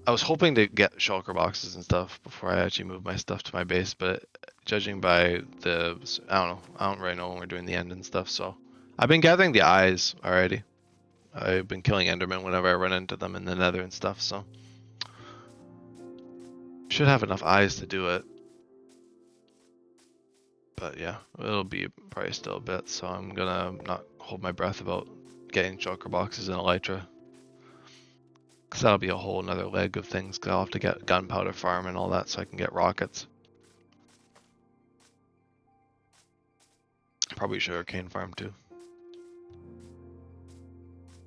I was hoping to get shulker boxes and stuff before I actually move my stuff to my base, but judging by the, I don't know, I don't really know when we're doing the end and stuff, so. I've been gathering the eyes already. I've been killing Endermen whenever I run into them in the nether and stuff, so. Should have enough eyes to do it. But yeah, it'll be probably still a bit, so I'm gonna not hold my breath about getting shulker boxes in Elytra. Because that'll be a whole another leg of things, because I'll have to get gunpowder farm and all that so I can get rockets. Probably sugarcane farm too.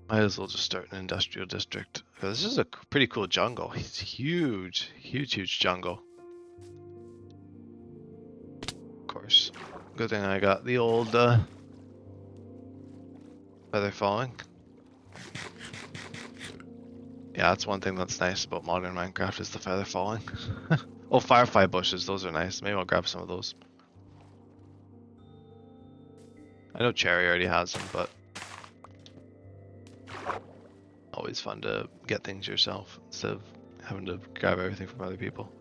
Might as well just start an industrial district. This is a pretty cool jungle. It's huge, huge jungle. Of course. Good thing I got the old feather falling. Yeah, that's one thing that's nice about modern Minecraft is the feather falling. Oh, firefly bushes, those are nice. Maybe I'll grab some of those. I know Cherry already has them, but always fun to get things yourself instead of having to grab everything from other people.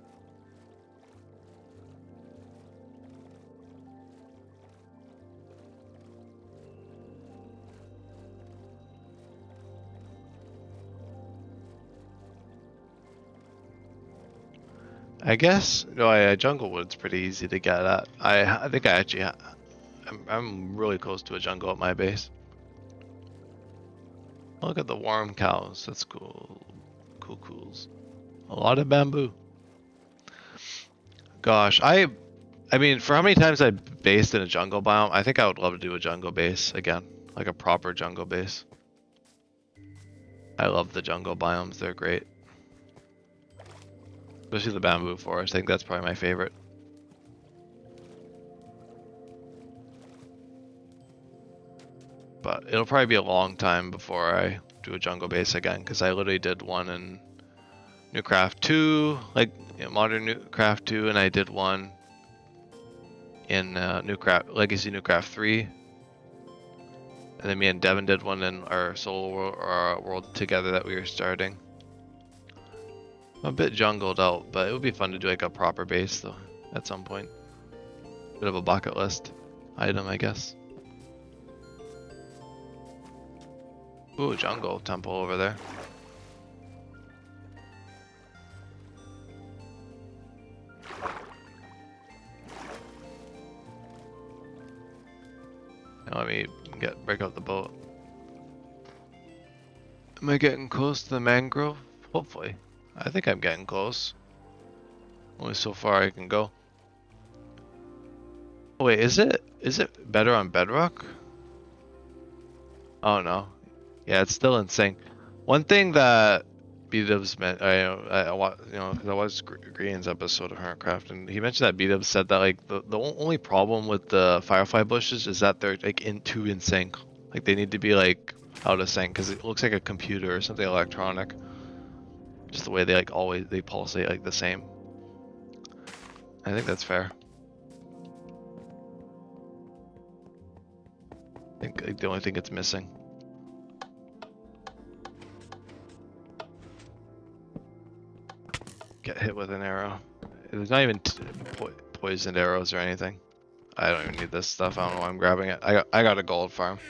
I guess no, jungle wood's pretty easy to get at. I think I actually I'm really close to a jungle at my base. Look at the warm cows. That's cool. Cools. A lot of bamboo. Gosh, I mean, for how many times I based in a jungle biome, I think I would love to do a jungle base again, like a proper jungle base. I love the jungle biomes. They're great. Especially the bamboo forest. I think that's probably my favorite. But it'll probably be a long time before I do a jungle base again, because I literally did one in ReNewcraft 2, like modern ReNewcraft 2, and I did one in Legacy ReNewcraft 3. And then me and Devin did one in our solo world together that we were starting. I'm a bit jungled out, but it would be fun to do like a proper base though, at some point. Bit of a bucket list item, I guess. Ooh, jungle temple over there. Now let me break out the boat. Am I getting close to the mangrove? Hopefully. I think I'm getting close. Only so far I can go. Oh, wait, is it better on bedrock? Oh no. Yeah, it's still in sync. One thing that B-Dubs meant, I watched Green's episode of ReNewcraft, and he mentioned that B-Dubs said that like the only problem with the firefly bushes is that they're like in sync. Like they need to be like out of sync because it looks like a computer or something electronic. Just the way they like they pulsate like the same. I think that's fair. I think like, the only thing it's missing. Get hit with an arrow. There's not even poisoned arrows or anything. I don't even need this stuff. I don't know why I'm grabbing it. I got a gold farm.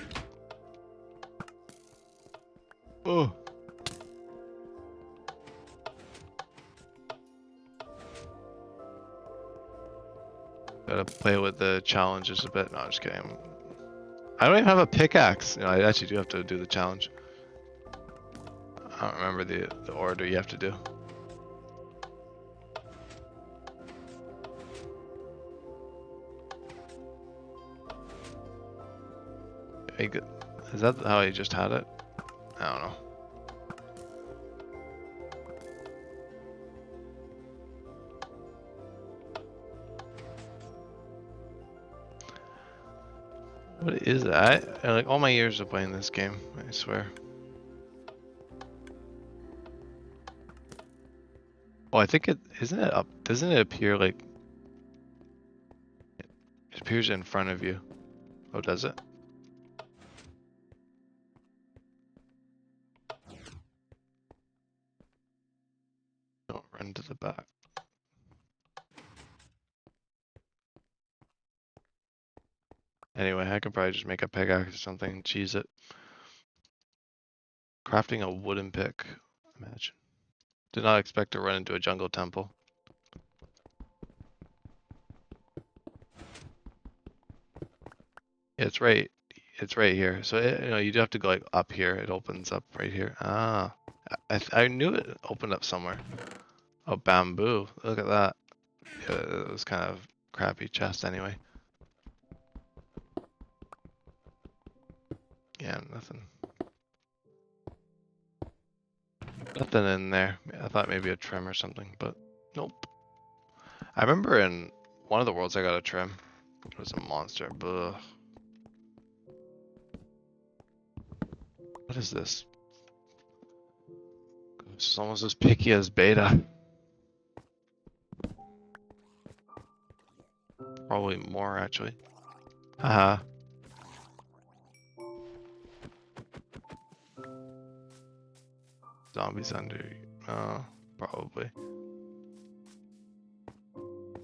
Oh. Gotta play with the challenges a bit. No, I'm just kidding. I don't even have a pickaxe. You know, I actually do have to do the challenge. I don't remember the order you have to do. Is that how he just had it? I don't know. What is that? Like all my years of playing this game, I swear. Oh, I think isn't it up? Doesn't it appear like it appears in front of you? Oh, does it? Don't run to the back. Anyway, I could probably just make a pickaxe or something and cheese it. Crafting a wooden pick. Imagine. Did not expect to run into a jungle temple. Yeah, it's right here. So you do have to go like up here. It opens up right here. Ah, I knew it opened up somewhere. Oh, bamboo. Look at that. Yeah, it was kind of crappy chest anyway. Yeah, nothing. Nothing in there. I thought maybe a trim or something, but nope. I remember in one of the worlds I got a trim. It was a monster. Ugh. What is this? It's almost as picky as beta. Probably more actually. Haha. Zombies under. Probably.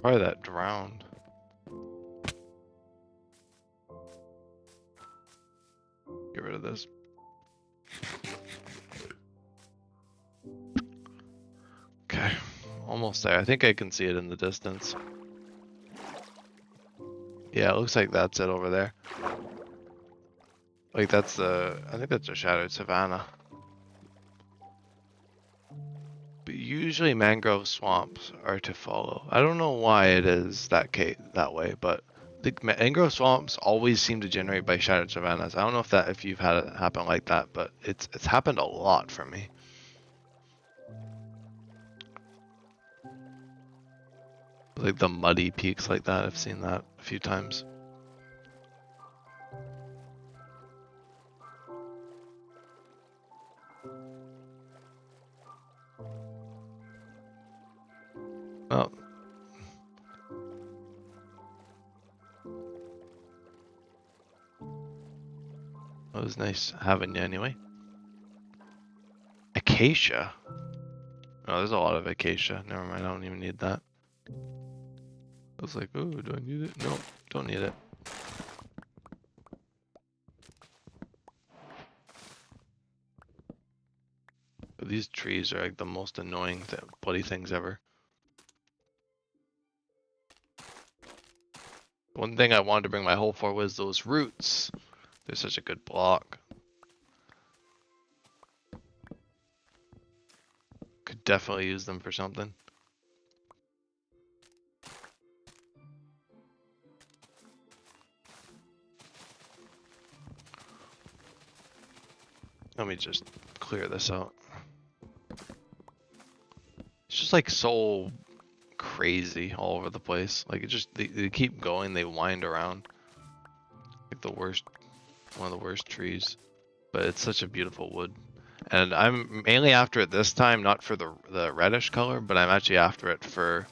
Probably that drowned. Get rid of this. Okay, almost there. I think I can see it in the distance. Yeah, it looks like that's it over there. Like that's I think that's a shattered savanna. But usually mangrove swamps are to follow. I don't know why it is that way, but the mangrove swamps always seem to generate by shattered savannas. I don't know if you've had it happen like that, but it's happened a lot for me. Like the muddy peaks like that, I've seen that a few times. Well, it was nice having you anyway. Acacia? Oh, there's a lot of acacia. Never mind, I don't even need that. I was like, oh, do I need it? No, don't need it. But these trees are like the most annoying bloody things ever. One thing I wanted to bring my hoe for was those roots. They're such a good block. Could definitely use them for something. Let me just clear this out. It's just like so crazy all over the place. Like it just they keep going, they wind around. Like one of the worst trees. But it's such a beautiful wood. And I'm mainly after it this time, not for the reddish color, but I'm actually after it for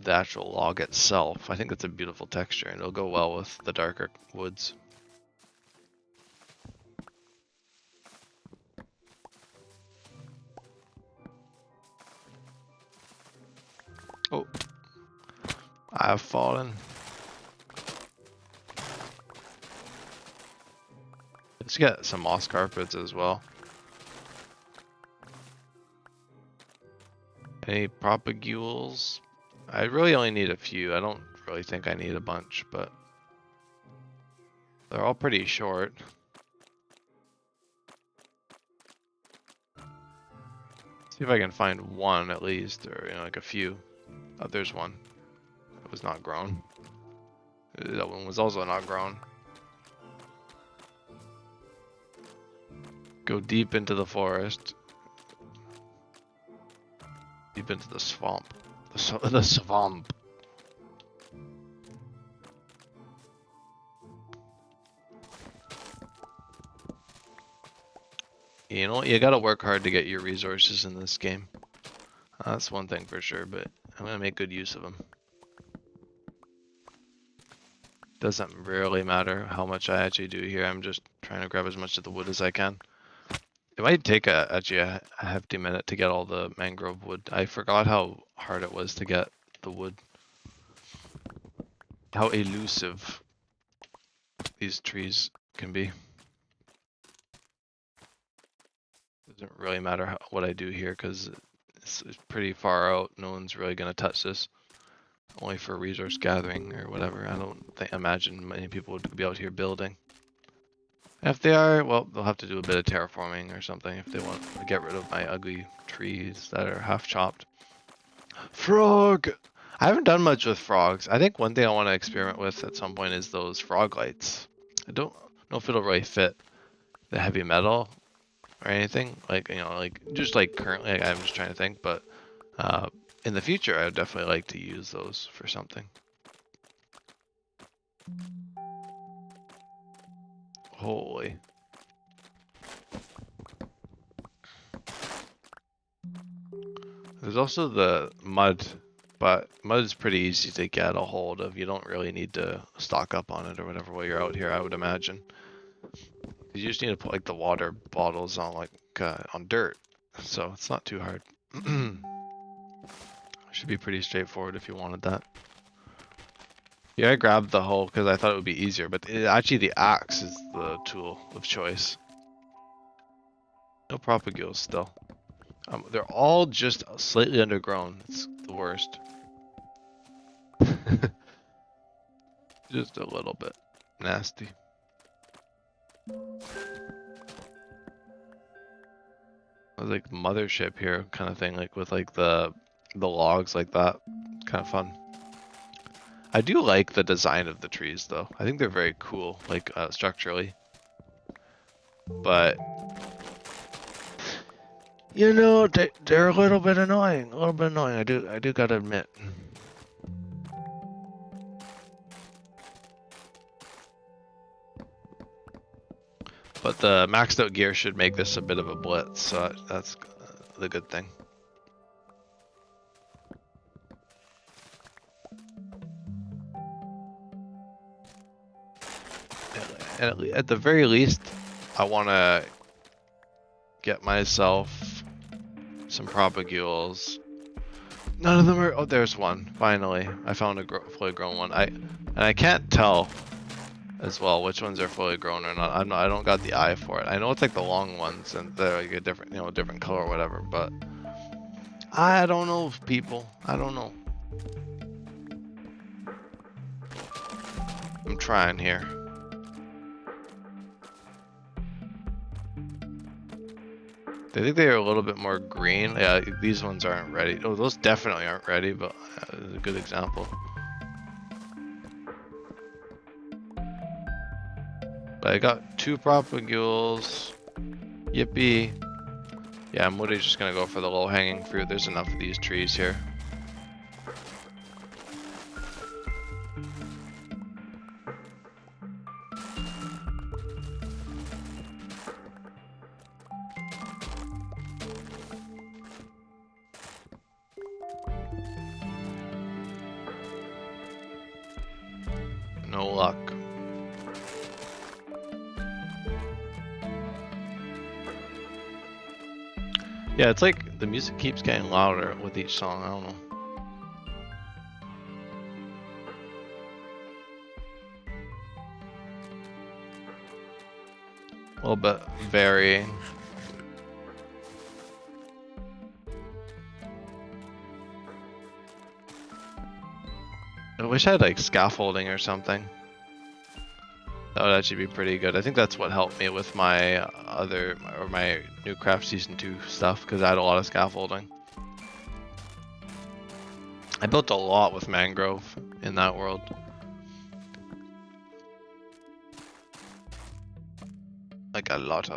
the actual log itself. I think it's a beautiful texture and it'll go well with the darker woods. Oh, I have fallen. Let's get some moss carpets as well. Any propagules? I really only need a few. I don't really think I need a bunch, but they're all pretty short. See if I can find one at least, or you know, like a few. Oh, there's one. It was not grown. That one was also not grown. Go deep into the forest. Deep into the swamp. The swamp. You know, you gotta work hard to get your resources in this game. That's one thing for sure, but I'm gonna make good use of them. Doesn't really matter how much I actually do here. I'm just trying to grab as much of the wood as I can. It might take actually a hefty minute to get all the mangrove wood. I forgot how hard it was to get the wood. How elusive these trees can be. Doesn't really matter what I do here because it's pretty far out. No one's really gonna touch this. Only for resource gathering or whatever. I don't imagine many people would be out here building. If they are, well, they'll have to do a bit of terraforming or something if they want to get rid of my ugly trees that are half chopped. Frog! I haven't done much with frogs. I think one thing I want to experiment with at some point is those frog lights. I don't know if it'll really fit the heavy metal or anything. Like, you know, like just like currently, like, I'm just trying to think, but in the future, I would definitely like to use those for something. Holy. There's also the mud, but mud is pretty easy to get a hold of. You don't really need to stock up on it or whatever while you're out here, I would imagine. You just need to put like the water bottles on like on dirt, so it's not too hard. Should be pretty straightforward if you wanted that. Yeah, I grabbed the hoe because I thought it would be easier, but actually the axe is the tool of choice. No propagules still. They're all just slightly undergrown. It's the worst. Just a little bit nasty. Like mothership here kind of thing, like with like the logs like that. Kind of fun. I do like the design of the trees though. I think they're very cool, like structurally. But you know, they're a little bit annoying. I do gotta admit. But the maxed out gear should make this a bit of a blitz, so that's the good thing. And at the very least, I want to get myself some propagules. None of them are. Oh, there's one. Finally, I found a fully grown one. And I can't tell as well which ones are fully grown or not. I don't got the eye for it. I know it's like the long ones and they're like a different, you know, different color or whatever. But I don't know, people. I don't know. I'm trying here. I think they are a little bit more green. Yeah, these ones aren't ready. Oh, those definitely aren't ready, but it's a good example. But I got 2 propagules. Yippee. Yeah, I'm literally just gonna go for the low-hanging fruit. There's enough of these trees here. No luck. Yeah, it's like the music keeps getting louder with each song. I don't know. A little bit varying. I wish I had like scaffolding or something. That would actually be pretty good. I think that's what helped me with my my ReNewcraft Season 2 stuff, because I had a lot of scaffolding. I built a lot with mangrove in that world. Like a lot.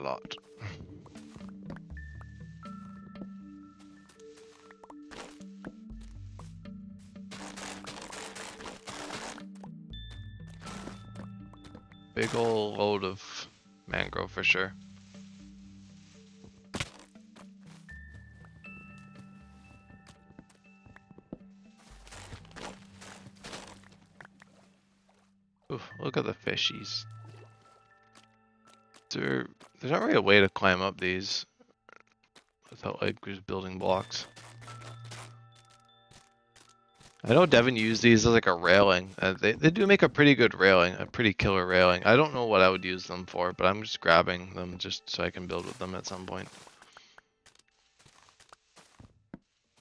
Big ol' load of mangrove for sure. Oof, look at the fishies. There's not really a way to climb up these without like just building blocks. I know Devin used these as like a railing. They do make a pretty good railing, a pretty killer railing. I don't know what I would use them for, but I'm just grabbing them just so I can build with them at some point.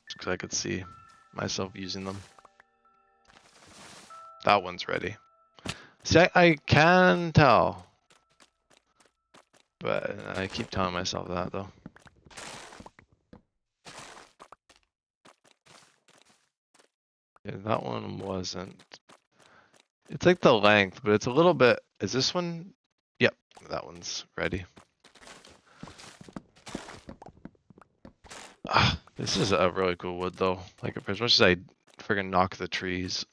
Just because I could see myself using them. That one's ready. See, I can tell. But I keep telling myself that though. Yeah, that one wasn't. It's like the length, but it's a little bit. Is this one? Yep, that one's ready. This is a really cool wood though. Like as much as I friggin' knock the trees,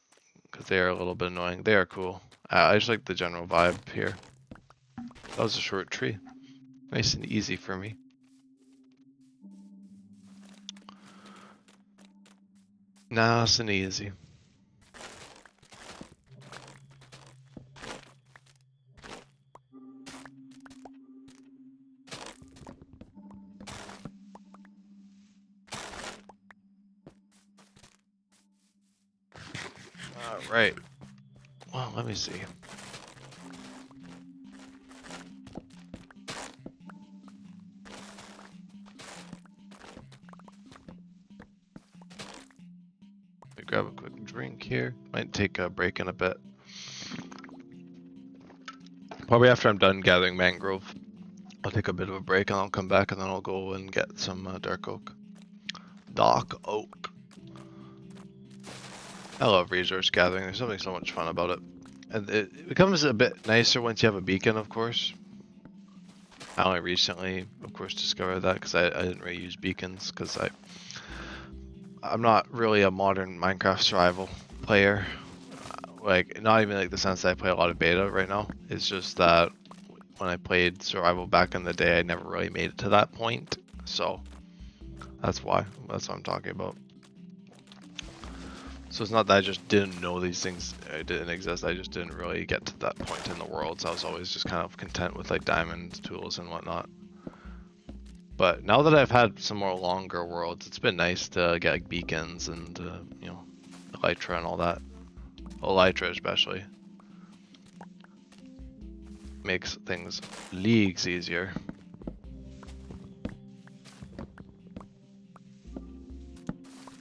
because they are a little bit annoying, they are cool. I just like the general vibe here. That was a short tree. Nice and easy for me. Nice and easy. Alright. Well, let me see. Grab a quick drink here. Might take a break in a bit. Probably after I'm done gathering mangrove, I'll take a bit of a break and I'll come back and then I'll go and get some dark oak. Dark oak. I love resource gathering. There's something so much fun about it. And it becomes a bit nicer once you have a beacon, of course. I only recently, of course, discovered that because I didn't really use beacons because I'm not really a modern Minecraft survival player. Like, not even like the sense that I play a lot of beta right now. It's just that when I played survival back in the day, I never really made it to that point. So that's why. That's what I'm talking about. So it's not that I just didn't know these things didn't exist. I just didn't really get to that point in the world. So I was always just kind of content with like diamond tools and whatnot. But now that I've had some more longer worlds, it's been nice to get like beacons and you know, elytra and all that. Elytra especially makes things leagues easier.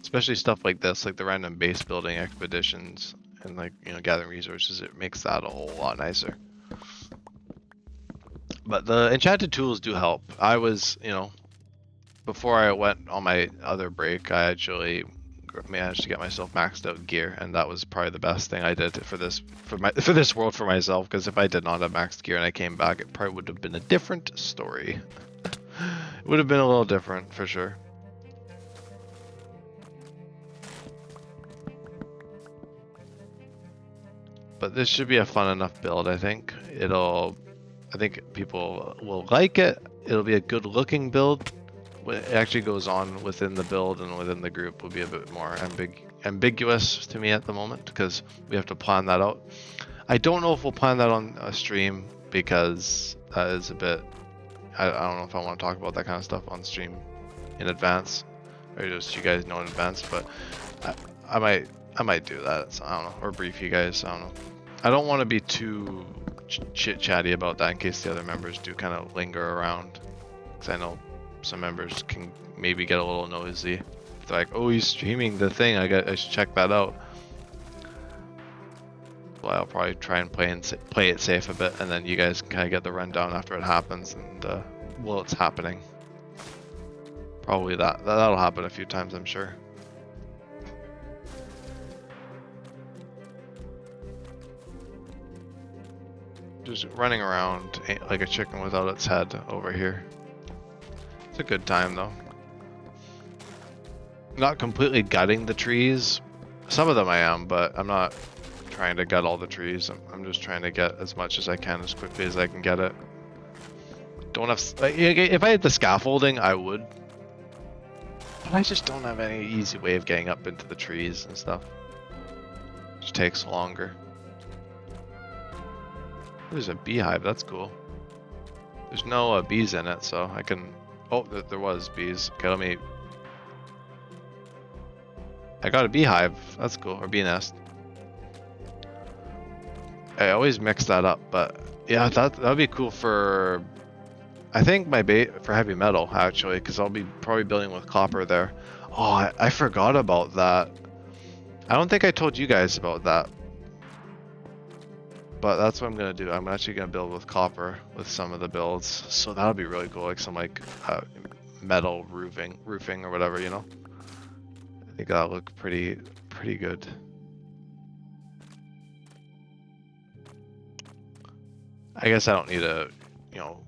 Especially stuff like this, like the random base building expeditions and like, you know, gathering resources, it makes that a whole lot nicer. But the enchanted tools do help. I was, you know, before I went on my other break, I actually managed to get myself maxed out gear, and that was probably the best thing I did for this world for myself, because if I did not have maxed gear and I came back, it probably would have been a different story. It would have been a little different for sure. But this should be a fun enough build, I think. I think people will like it. It'll be a good looking build. When it actually goes on within the build and within the group will be a bit more ambiguous to me at the moment, because we have to plan that out. I don't know if we'll plan that on a stream, because that is a bit, I don't know if I want to talk about that kind of stuff on stream in advance, or just you guys know in advance, but I might do that. So I don't know, or brief you guys. I don't know. I don't want to be too chit chatty about that in case the other members do kind of linger around, because I know some members can maybe get a little nosy. It's like, oh, he's streaming the thing. I should check that out. So I'll probably try and play it safe a bit, and then you guys can kind of get the rundown after it happens and while it's happening. Probably that'll happen a few times, I'm sure. Just running around like a chicken without its head over here. It's a good time though. Not completely gutting the trees. Some of them I am, but I'm not trying to gut all the trees. I'm just trying to get as much as I can as quickly as I can get it. Don't have, if I had the scaffolding, I would. But I just don't have any easy way of getting up into the trees and stuff. It just takes longer. There's a beehive, that's cool. There's no bees in it, so I can... Oh, there was bees. Okay, let me... I got a beehive, that's cool, or bee nest. I always mix that up, but yeah, that would be cool for... I think my bait for heavy metal, actually, because I'll be probably building with copper there. Oh, I forgot about that. I don't think I told you guys about that. But that's what I'm going to do. I'm actually going to build with copper with some of the builds. So that'll be really cool, like some like metal roofing or whatever, you know? I think that'll look pretty good. I guess I don't need a,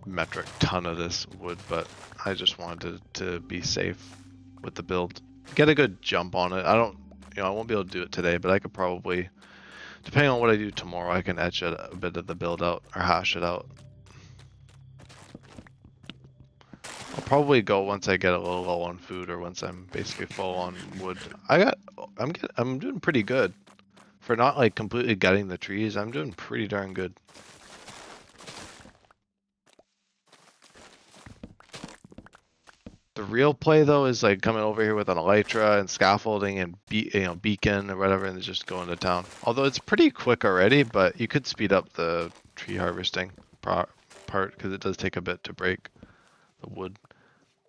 metric ton of this wood, but I just wanted to be safe with the build. Get a good jump on it. I won't be able to do it today, but I could probably, depending on what I do tomorrow, I can etch a bit of the build out or hash it out. I'll probably go once I get a little low on food or once I'm basically full on wood. I'm doing pretty good for not like completely gutting the trees. I'm doing pretty darn good. The real play though is like coming over here with an elytra and scaffolding and beacon or whatever, and just going to town. Although it's pretty quick already, but you could speed up the tree harvesting part because it does take a bit to break the wood.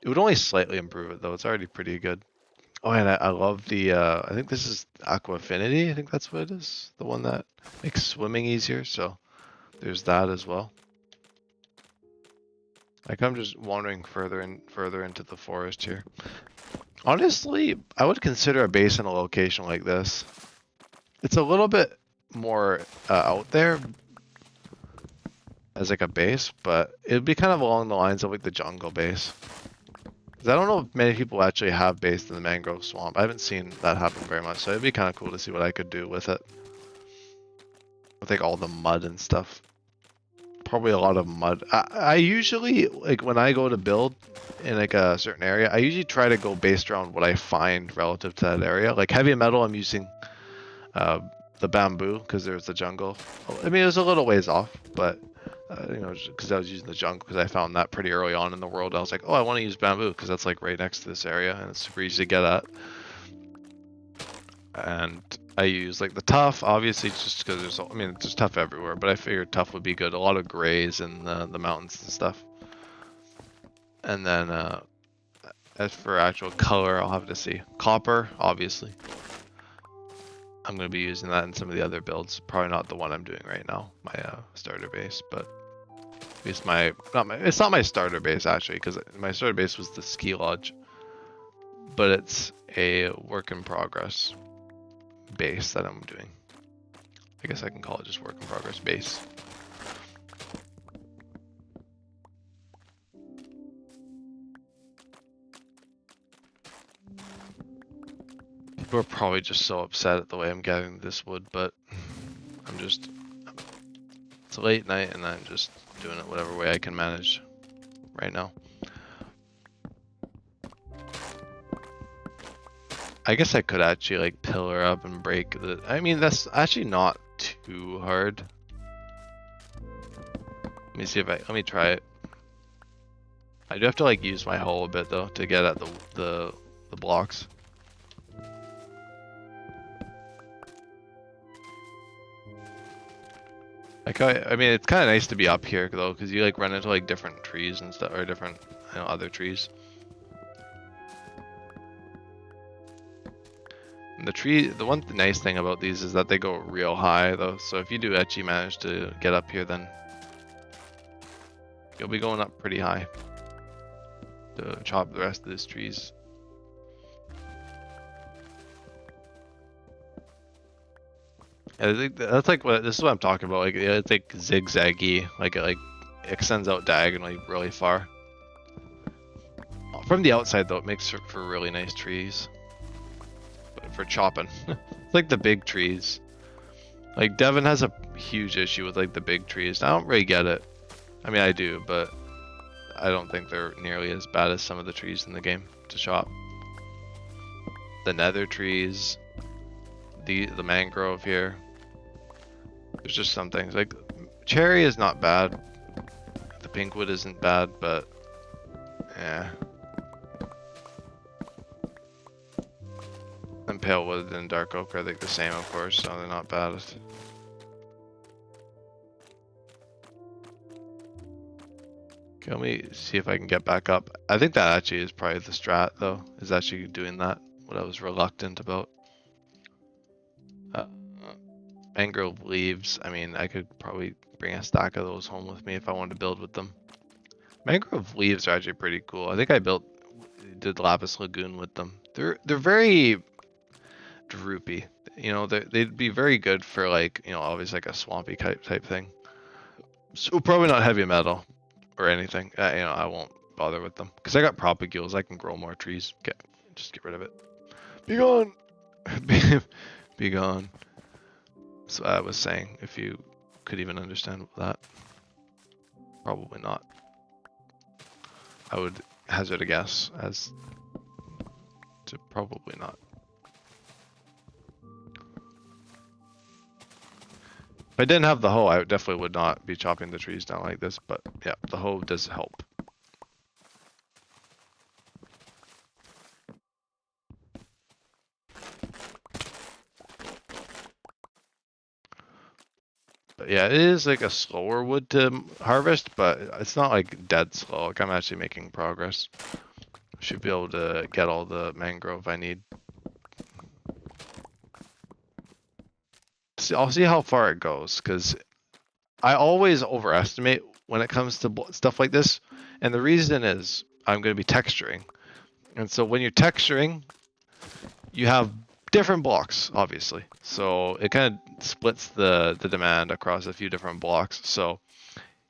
It would only slightly improve it though. It's already pretty good. Oh, and I love the I think this is Aqua Affinity. I think that's what it is. The one that makes swimming easier. So there's that as well. Like I'm just wandering further into the forest here. Honestly, I would consider a base in a location like this. It's a little bit more out there as like a base, but it'd be kind of along the lines of like the jungle base. Because I don't know if many people actually have based in the mangrove swamp. I haven't seen that happen very much, so it'd be kind of cool to see what I could do with it. With like all the mud and stuff. Probably a lot of mud. I usually, like when I go to build in like a certain area, I usually try to go based around what I find relative to that area. Like heavy metal, I'm using the bamboo because there's the jungle. I mean, it was a little ways off, but because I was using the jungle because I found that pretty early on in the world. I was like, oh, I want to use bamboo because that's like right next to this area and it's super easy to get at. And I use like the tough, obviously, just because it's just tough everywhere. But I figured tough would be good. A lot of grays in the mountains and stuff. And then as for actual color, I'll have to see. Copper, obviously. I'm going to be using that in some of the other builds. Probably not the one I'm doing right now, my starter base, but it's it's not my starter base actually, because my starter base was the ski lodge. But it's a work in progress base that I'm doing. I guess I can call it just work in progress base. People are probably just so upset at the way I'm getting this wood, but it's a late night and I'm just doing it whatever way I can manage right now. I guess I could actually like pillar up and break the... I mean, that's actually not too hard. Let me see if let me try it. I do have to like use my hoe a bit though to get at the blocks. Like I mean, it's kind of nice to be up here though, because you like run into like different trees and stuff, or different other trees. And the one nice thing about these is that they go real high though. So if you do actually manage to get up here, then you'll be going up pretty high to chop the rest of these trees. I think that's like this is what I'm talking about. Like it's like zigzaggy, like it extends out diagonally really far. From the outside though, it makes for really nice trees. But for chopping, it's like the big trees. Like Devin has a huge issue with like the big trees. I don't really get it. I mean I do, but I don't think they're nearly as bad as some of the trees in the game to chop. The nether trees, the mangrove here. There's just some things like cherry is not bad. The pinkwood isn't bad, but yeah. And pale wood and dark oak are like the same, of course, so they're not bad. Okay, let me see if I can get back up. I think that actually is probably the strat, though, is actually doing that. What I was reluctant about. Mangrove leaves. I mean, I could probably bring a stack of those home with me if I wanted to build with them. Mangrove leaves are actually pretty cool. I think I did Lapis Lagoon with them. They're very droopy. You know, they'd be very good for like, you know, obviously like a swampy type thing. So probably not heavy metal or anything. You know, I won't bother with them because I got propagules. I can grow more trees. Just get rid of it. Be gone. Be gone. So I was saying, if you could even understand that, probably not. I would hazard a guess as to probably not. If I didn't have the hoe, I definitely would not be chopping the trees down like this, but yeah, the hoe does help. But yeah, it is like a slower wood to harvest, but it's not like dead slow. Like I'm actually making progress. Should be able to get all the mangrove I need. I'll see how far it goes, because I always overestimate when it comes to stuff like this. And the reason is I'm going to be texturing. And so when you're texturing, you have different blocks, obviously. So it kind of splits the demand across a few different blocks. So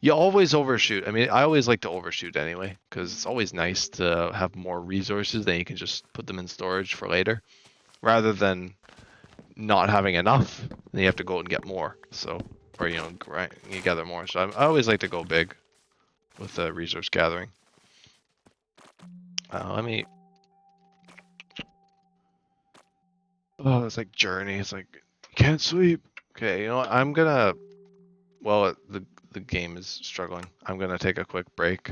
you always overshoot. I mean, I always like to overshoot anyway, because it's always nice to have more resources. Then you can just put them in storage for later, rather than not having enough. Then you have to go and get more. So, or you know, you gather more. So I always like to go big with the resource gathering. Let me. Oh, it's like journey. It's like can't sleep. Okay, you know what? I'm gonna. Well, the game is struggling. I'm gonna take a quick break,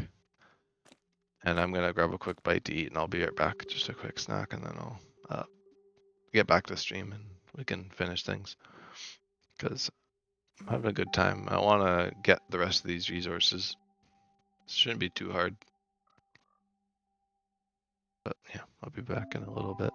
and I'm gonna grab a quick bite to eat, and I'll be right back. Just a quick snack, and then I'll get back to the stream, and we can finish things. Because I'm having a good time. I want to get the rest of these resources. It shouldn't be too hard. But yeah, I'll be back in a little bit.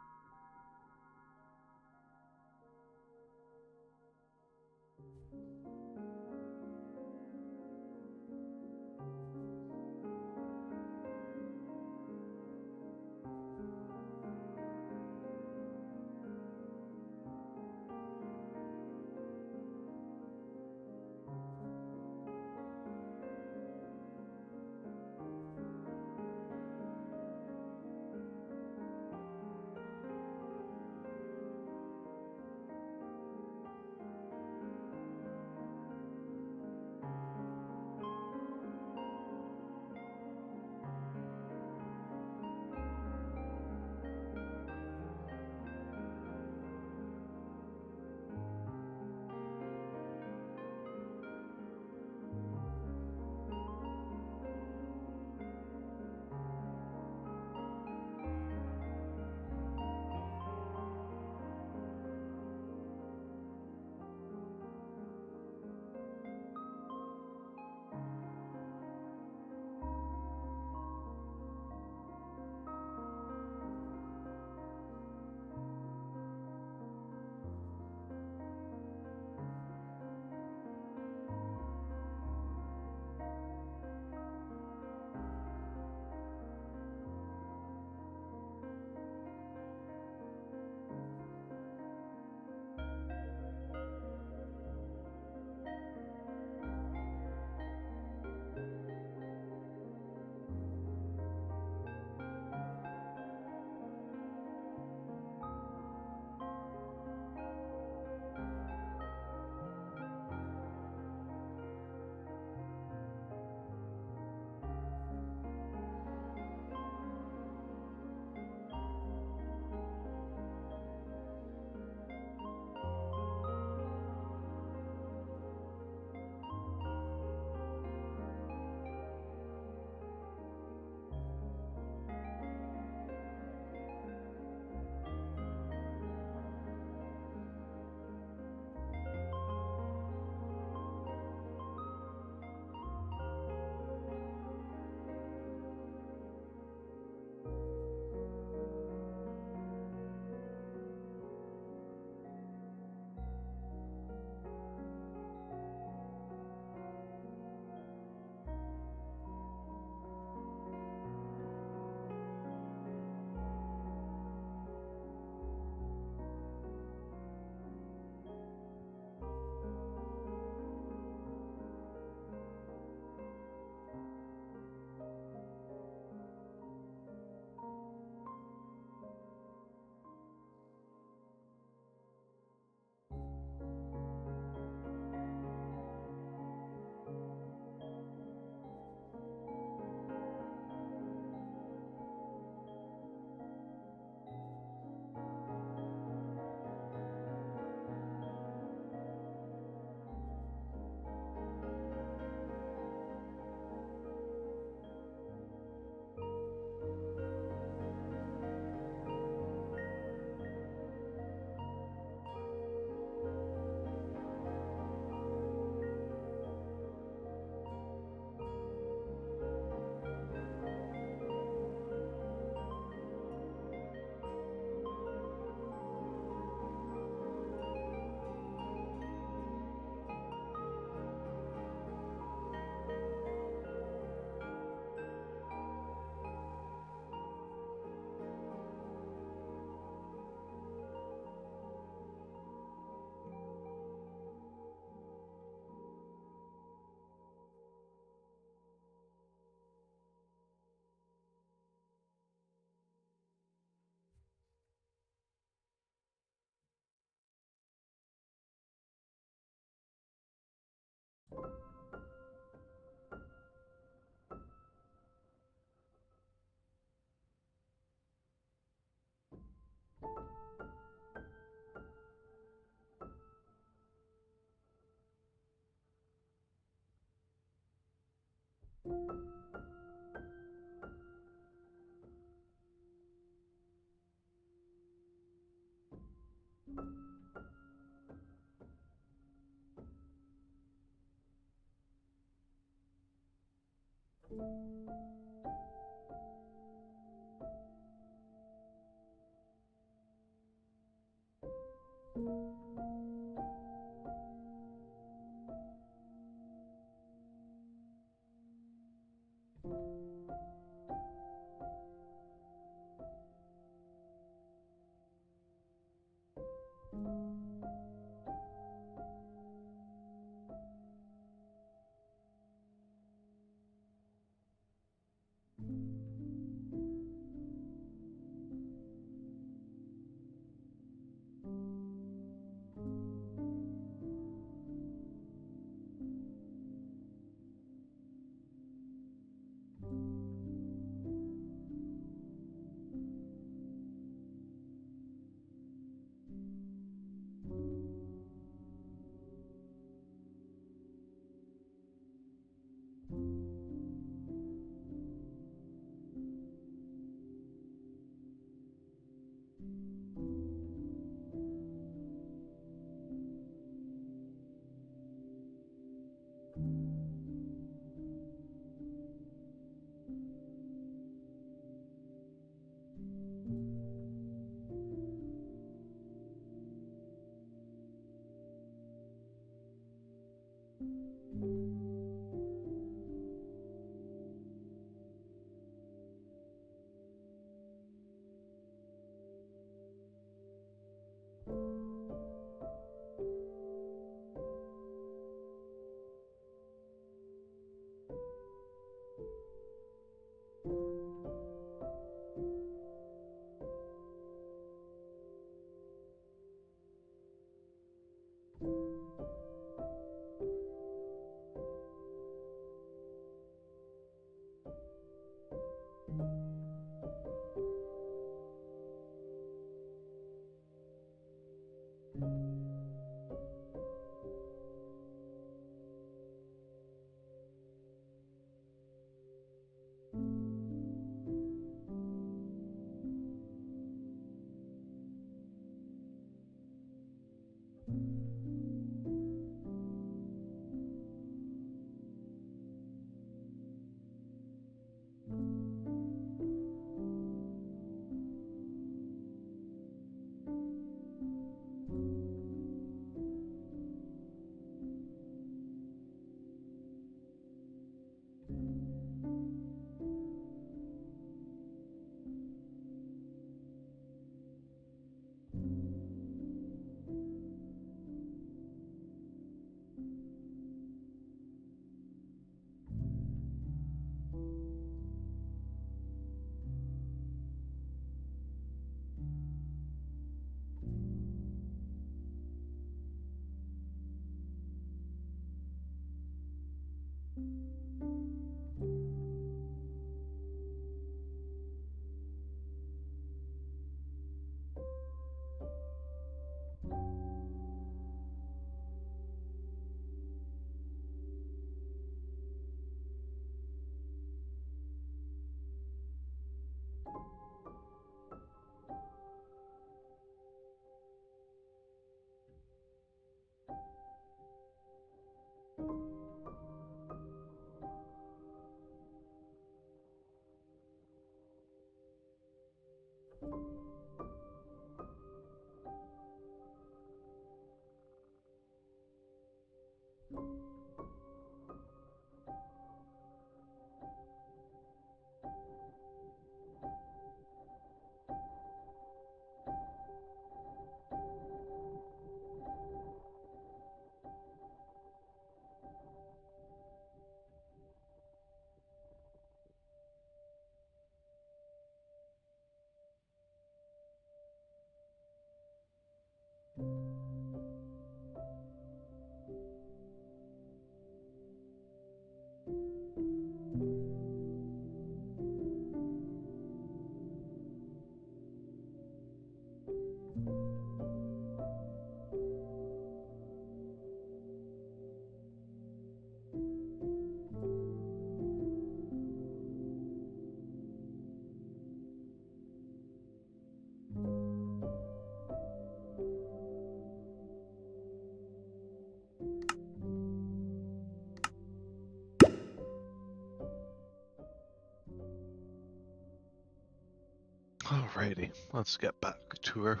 Alrighty, let's get back to her.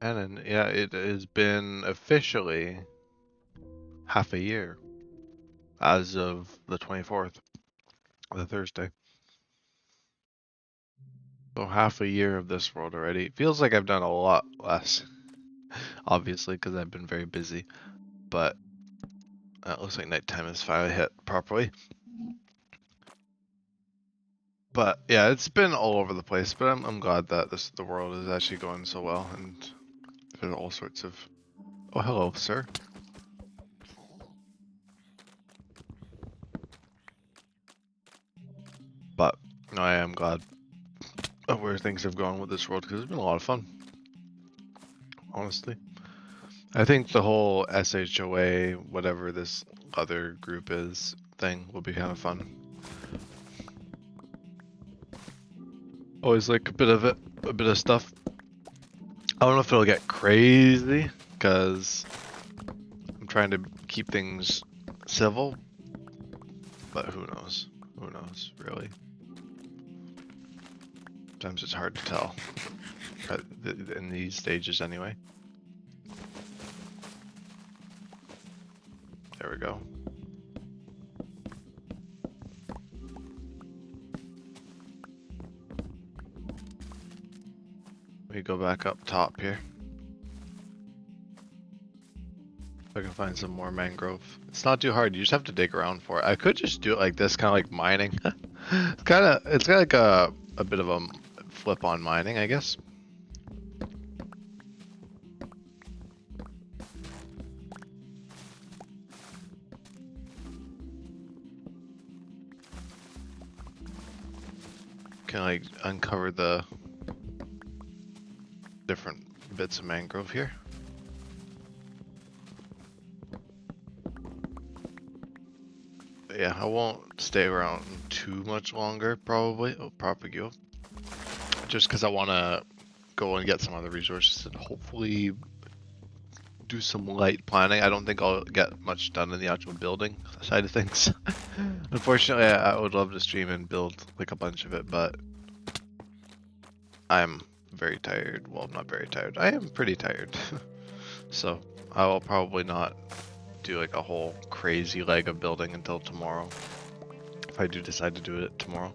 And then, yeah, it has been officially half a year as of the 24th, the Thursday. So half a year of this world already. It feels like I've done a lot less, obviously, because I've been very busy. But it looks like nighttime has finally hit properly. But yeah, it's been all over the place. But I'm glad that the world is actually going so well, and there's all sorts of. Oh, hello, sir. But no, I am glad of where things have gone with this world because it's been a lot of fun. Honestly, I think the whole SHOA, whatever this other group is, thing will be kind of fun. Always like a bit of it, a bit of stuff. I don't know if it'll get crazy because I'm trying to keep things civil, but who knows? Who knows, really? Sometimes it's hard to tell in these stages anyway. There we go. We go back up top here. If I can find some more mangrove. It's not too hard, you just have to dig around for it. I could just do it like this, kind of like mining. It's got like a bit of a flip on mining, I guess. Can like uncover the different bits of mangrove here. But yeah, I won't stay around too much longer, probably. Oh, propagule. Just because I want to go and get some other resources and hopefully do some light planning. I don't think I'll get much done in the actual building side of things. Unfortunately, I would love to stream and build like a bunch of it, but I'm very tired. Well, I'm not very tired. I am pretty tired. So I will probably not do like a whole crazy leg of building until tomorrow. If I do decide to do it tomorrow.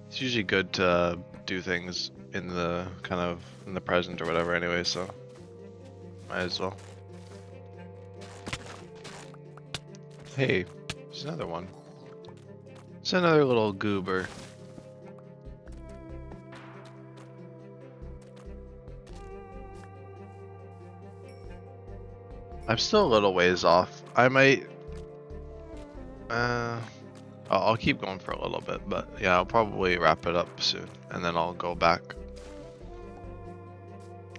It's usually good to do things in the kind of in the present or whatever anyway, so might as well. Hey, there's another one. It's another little goober. I'm still a little ways off. I might I'll keep going for a little bit, but yeah, I'll probably wrap it up soon and then I'll go back.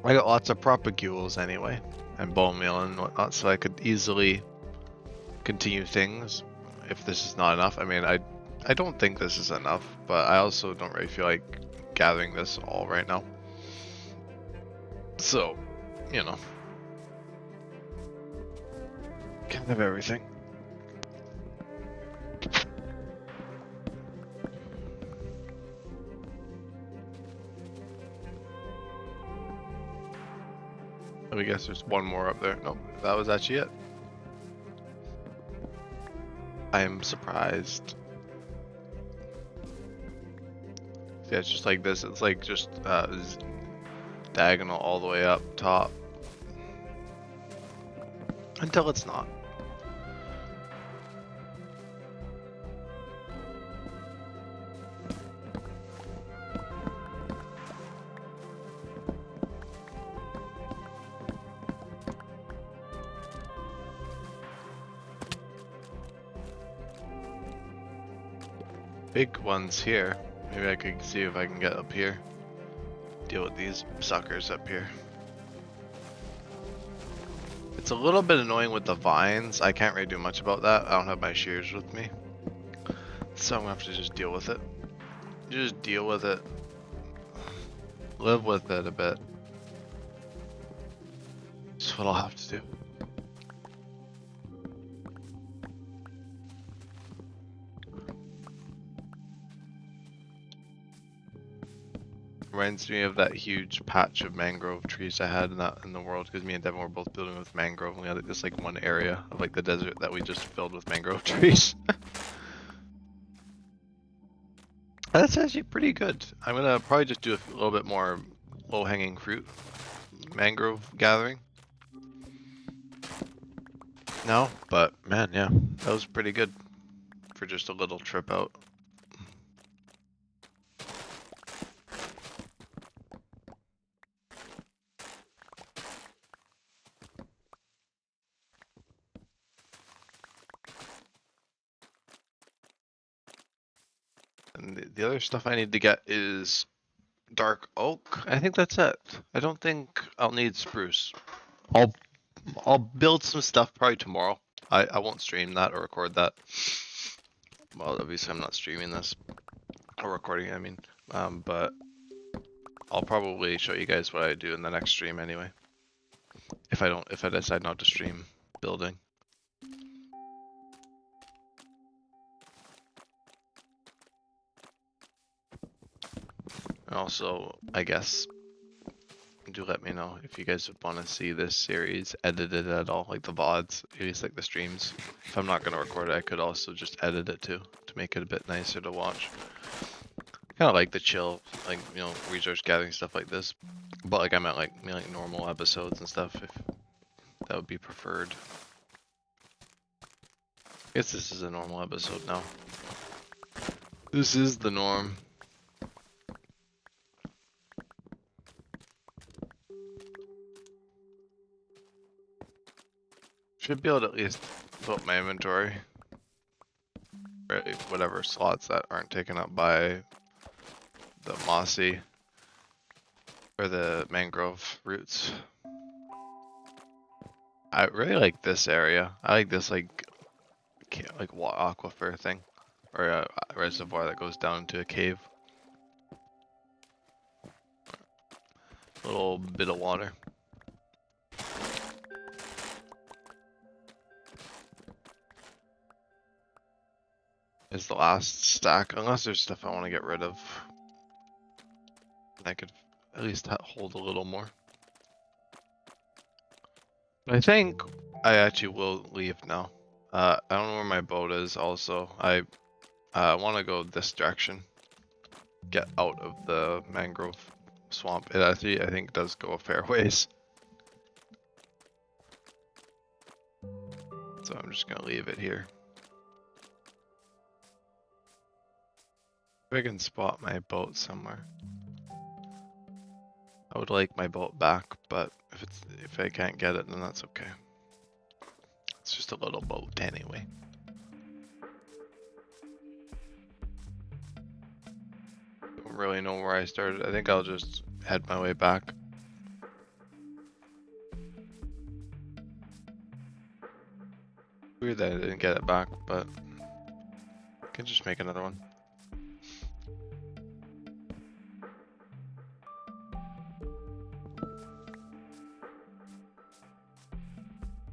I got lots of propagules anyway and bone meal and whatnot, so I could easily continue things if this is not enough. I mean, I don't think this is enough, but I also don't really feel like gathering this all right now. So, you know, can't have everything. I guess there's one more up there. Nope, that was actually it. I am surprised. Yeah, it's just like this. It's like just diagonal all the way up top. Until it's not. Big ones here. Maybe I could see if I can get up here. Deal with these suckers up here. It's a little bit annoying with the vines. I can't really do much about that. I don't have my shears with me. So I'm gonna have to just deal with it. Just deal with it. Live with it a bit. That's what I'll have to do. reminds me of that huge patch of mangrove trees I had in the world, because me and Devin were both building with mangrove, and we had this like one area of like the desert that we just filled with mangrove trees. That's actually pretty good. I'm gonna probably just do a little bit more low-hanging fruit mangrove gathering. No, but man, yeah, that was pretty good for just a little trip out. And the other stuff I need to get is dark oak. I think that's it. I don't think I'll need spruce. I'll build some stuff probably tomorrow. I won't stream that or record that. Well, obviously I'm not streaming this or recording it, I mean. But I'll probably show you guys what I do in the next stream anyway. If I decide not to stream building. And also, I guess, do let me know if you guys would want to see this series edited at all, like the VODs, at least like the streams. If I'm not going to record it, I could also just edit it too, to make it a bit nicer to watch. Kind of like the chill, like, you know, resource gathering stuff like this. But like I meant like, you know, like normal episodes and stuff, if that would be preferred. I guess this is a normal episode now. This is the norm. Should be able to at least fill up my inventory. Or whatever slots that aren't taken up by the mossy or the mangrove roots. I really like this area. I like this like aquifer thing, or a reservoir that goes down into a cave. A little bit of water. Is the last stack, unless there's stuff I want to get rid of. I could at least hold a little more. I think I actually will leave now. I don't know where my boat is also. I want to go this direction. Get out of the mangrove swamp. It actually, I think, does go a fair ways. So I'm just going to leave it here. If I can spot my boat somewhere. I would like my boat back, but if I can't get it, then that's okay. It's just a little boat anyway. Don't really know where I started. I think I'll just head my way back. Weird that I didn't get it back, but I can just make another one.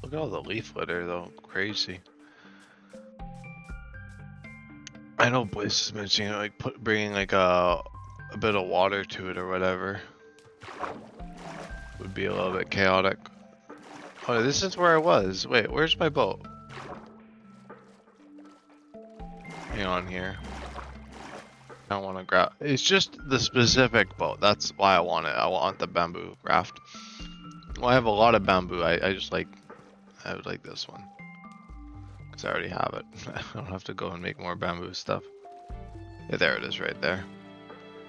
Look at all the leaf litter though, crazy. I know Blaze is mentioning like bringing like a bit of water to it or whatever. Would be a little bit chaotic. Oh, this is where I was. Wait, where's my boat? Hang on here. I don't want to grab. It's just the specific boat. That's why I want it. I want the bamboo raft. Well, I have a lot of bamboo. I just like. I would like this one. Because I already have it. I don't have to go and make more bamboo stuff. Yeah, there it is right there.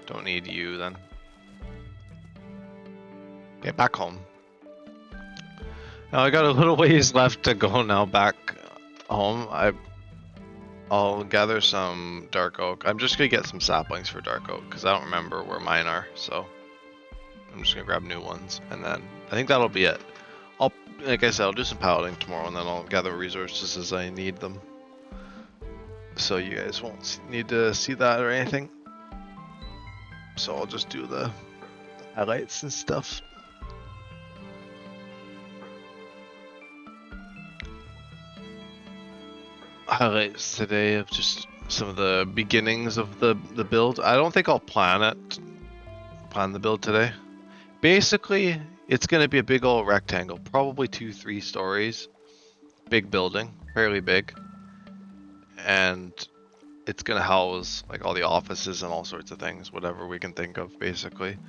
Don't need you then. Get back home. Now I got a little ways left to go now back home. I'll gather some dark oak. I'm just gonna get some saplings for dark oak because I don't remember where mine are. So I'm just gonna grab new ones, and then I think that'll be it. Like I said, I'll do some piloting tomorrow, and then I'll gather resources as I need them. So you guys won't need to see that or anything. So I'll just do the highlights and stuff. Highlights today of just some of the beginnings of the build. I don't think I'll plan plan the build today. Basically, it's going to be a big old rectangle, probably 2-3 stories. Big building, fairly big. And it's going to house like all the offices and all sorts of things, whatever we can think of, basically.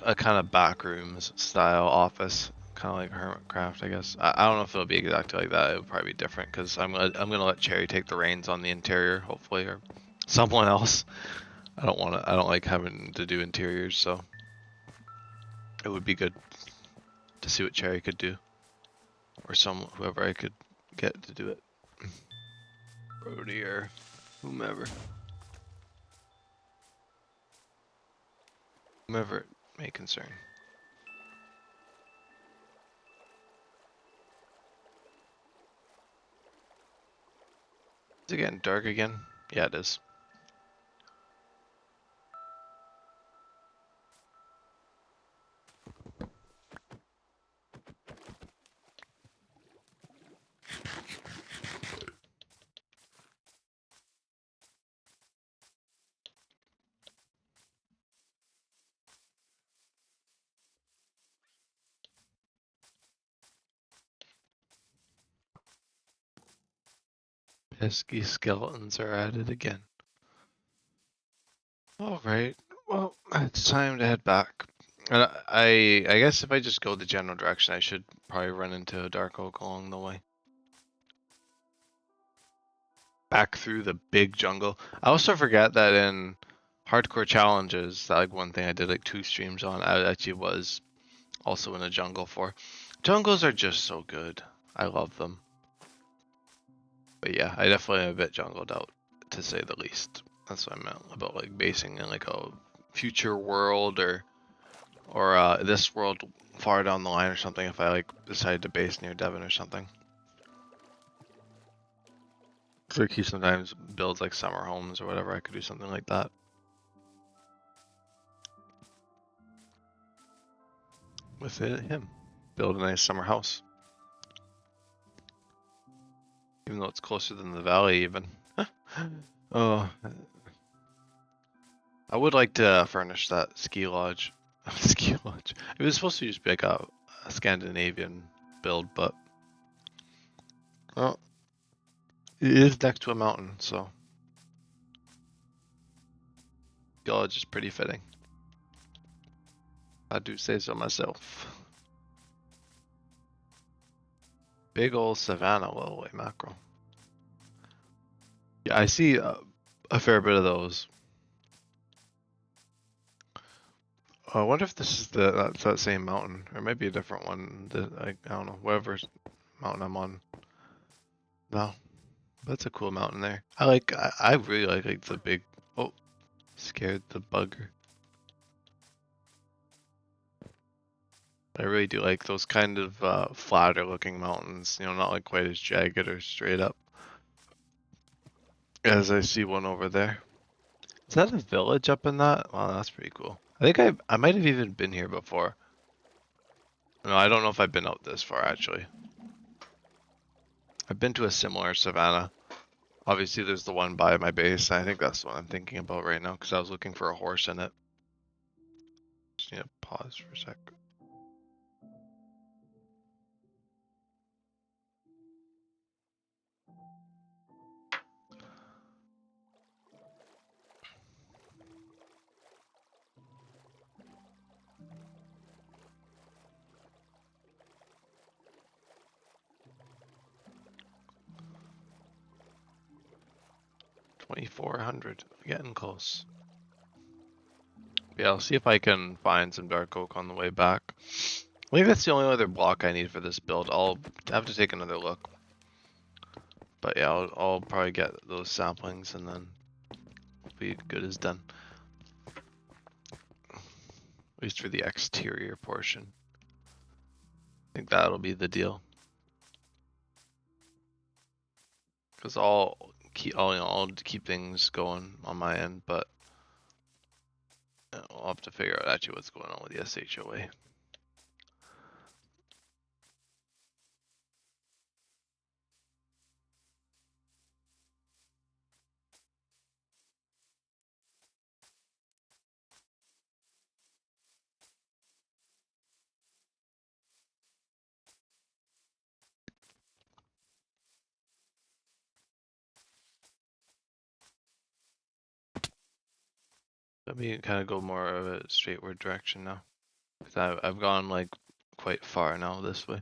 A kind of back rooms style office, kind of like ReNewcraft, I guess. I don't know if it'll be exactly like that. It'll probably be different because I'm gonna let Cherry take the reins on the interior, hopefully, or someone else. I don't like having to do interiors, so it would be good to see what Cherry could do, or whoever I could get to do it. Brody or whomever. Whomever it may concern. Is it getting dark again? Yeah, it is. Pesky skeletons are at it again. Alright, well, it's time to head back. And I guess if I just go the general direction, I should probably run into a dark oak along the way. Back through the big jungle. I also forget that in hardcore challenges, that like one thing I did like 2 streams on, I actually was also in a jungle for. Jungles are just so good. I love them. But yeah, I definitely am a bit jungled out, to say the least. That's what I meant about like basing in like a future world or this world far down the line or something if I like decided to base near Devon or something. So like he sometimes builds like summer homes or whatever, I could do something like that. With him. Build a nice summer house. Even though it's closer than the valley even. Oh. I would like to furnish that ski lodge. Ski lodge. It was supposed to just be like a Scandinavian build, but well, it is next to a mountain, so ski lodge is pretty fitting. I do say so myself. Big old savanna lowly mackerel. Yeah, I see a fair bit of those. I wonder if this is that's that same mountain, or maybe a different one. I don't know, whatever mountain I'm on. No, that's a cool mountain there. I really like the big. Oh, scared the bugger. I really do like those kind of flatter looking mountains. You know, not like quite as jagged or straight up. As I see one over there. Is that a village up in that? Wow, that's pretty cool. I think I might have even been here before. No, I don't know if I've been out this far actually. I've been to a similar savanna. Obviously, there's the one by my base. I think that's what I'm thinking about right now because I was looking for a horse in it. Just need to pause for a sec. $2,400. Getting close. Yeah, I'll see if I can find some dark oak on the way back. I think that's the only other block I need for this build. I'll have to take another look. But yeah, I'll probably get those saplings and then we'll be good as done. At least for the exterior portion. I think that'll be the deal. Because I'll keep things going on my end, but I'll have to figure out actually what's going on with the SHOA. Let me kind of go more of a straightward direction now. Because I've gone like quite far now this way.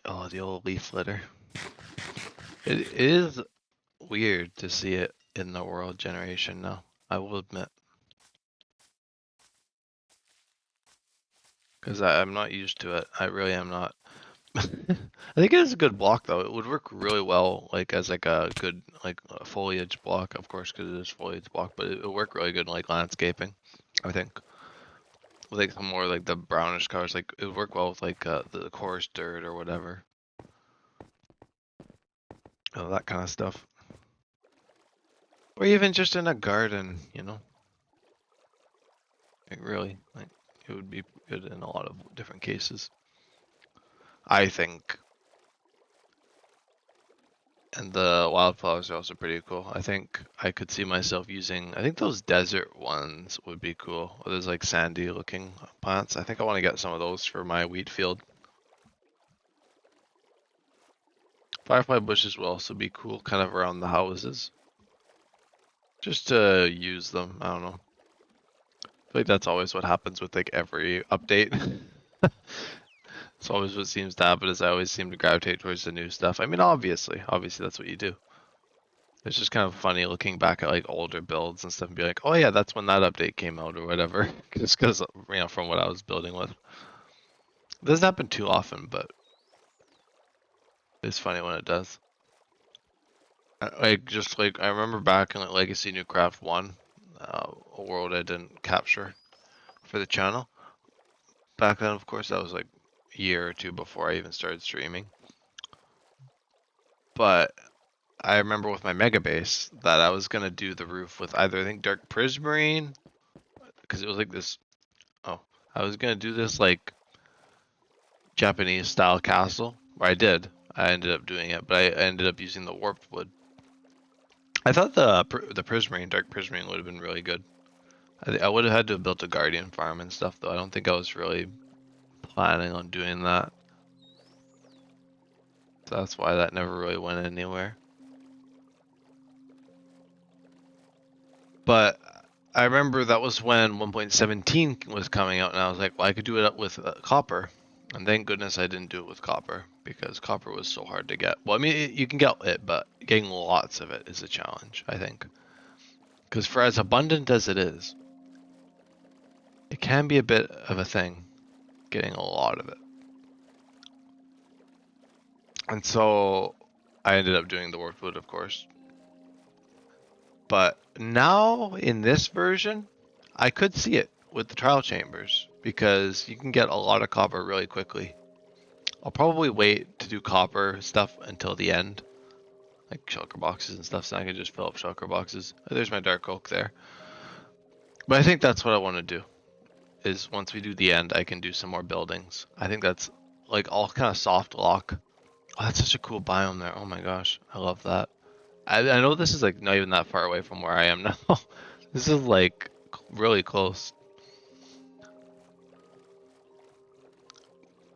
Oh, the old leaf litter. It is weird to see it in the world generation now, I will admit. Because I'm not used to it. I really am not. I think it is a good block though. It would work really well like as like a good like a foliage block, of course, because it is foliage block, but it would work really good in like landscaping, I think. With like some more like the brownish colors, like it would work well with like the coarse dirt or whatever. Oh, that kind of stuff. Or even just in a garden, you know? Like really, like it would be good in a lot of different cases, I think. And the wildflowers are also pretty cool. I think I could see myself using, I think those desert ones would be cool. Or there's like sandy looking plants. I think I want to get some of those for my wheat field. Firefly bushes will also be cool kind of around the houses. Just to use them, I don't know. I feel like that's always what happens with like every update. It's always what seems to happen is I always seem to gravitate towards the new stuff. I mean, obviously that's what you do. It's just kind of funny looking back at like older builds and stuff and be like, oh yeah, that's when that update came out or whatever. Just because, you know, from what I was building with. It doesn't happen too often, but it's funny when it does. Like, just like, I remember back in like Legacy Newcraft 1, a world I didn't capture for the channel. Back then, of course, that was like a year or two before I even started streaming. But I remember with my mega base that I was gonna do the roof with either I think dark prismarine, because it was like this. Oh, I was gonna do this like Japanese style castle, or I did. I ended up doing it, but I ended up using the warped wood. I thought the prismarine, dark prismarine, would have been really good. I would have had to have built a guardian farm and stuff, though. I don't think I was really planning on doing that. So that's why that never really went anywhere. But I remember that was when 1.17 was coming out, and I was like, well, I could do it with copper. And thank goodness I didn't do it with copper, because copper was so hard to get. Well, I mean, you can get it, but getting lots of it is a challenge, I think. Because for as abundant as it is, it can be a bit of a thing, getting a lot of it. And so I ended up doing the warped wood, of course. But now in this version, I could see it with the trial chambers because you can get a lot of copper really quickly. I'll probably wait to do copper stuff until the end, like shulker boxes and stuff, so I can just fill up shulker boxes. Oh, there's my dark oak there. But I think that's what I want to do, is once we do the end, I can do some more buildings. I think that's like all kind of soft lock. Oh, that's such a cool biome there. Oh my gosh, I love that. I know this is like not even that far away from where I am now. This is like really close.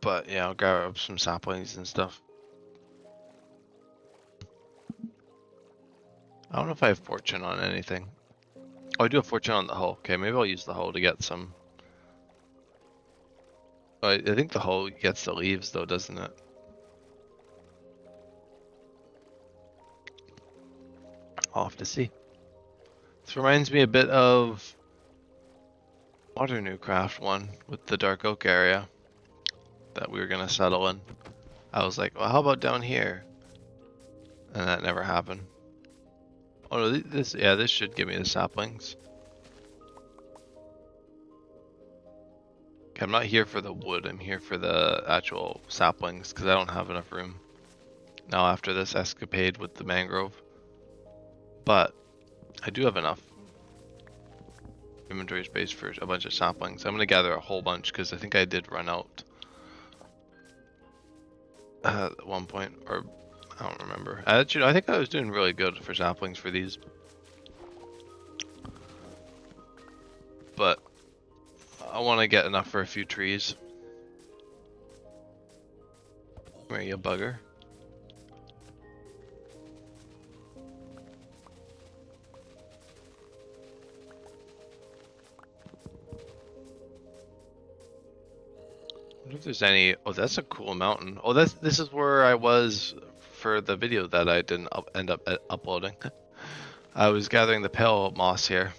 But yeah, I'll grab up some saplings and stuff. I don't know if I have fortune on anything. Oh, I do have fortune on the hoe. Okay, maybe I'll use the hoe to get some. I think the hoe gets the leaves though, doesn't it? I'll have to see. This reminds me a bit of ReNewcraft 1 with the dark oak area that we were gonna settle in. I was like, well, how about down here? And that never happened. Oh no, this should give me the saplings. Okay, I'm not here for the wood, I'm here for the actual saplings because I don't have enough room now after this escapade with the mangrove. But I do have enough inventory space for a bunch of saplings. I'm gonna gather a whole bunch because I think I did run out at one point, or I don't remember. Actually, I think I was doing really good for saplings for these. But I want to get enough for a few trees. Where are you, bugger? wonder if there's any. Oh, that's a cool mountain. Oh, this is where I was for the video that I didn't end up uploading. I was gathering the pale moss here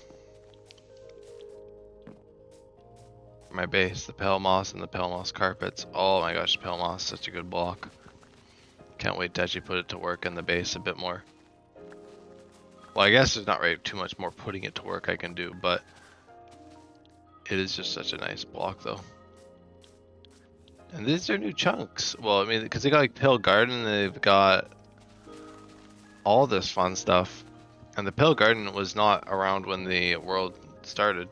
for my base. The pale moss and the pale moss carpets. Oh my gosh, pale moss, such a good block. Can't wait to actually put it to work in the base a bit more. Well, I guess there's not really too much more putting it to work I can do, but it is just such a nice block though. And these are new chunks. Well, I mean, because they got like Pale Garden, they've got all this fun stuff. And the Pale Garden was not around when the world started.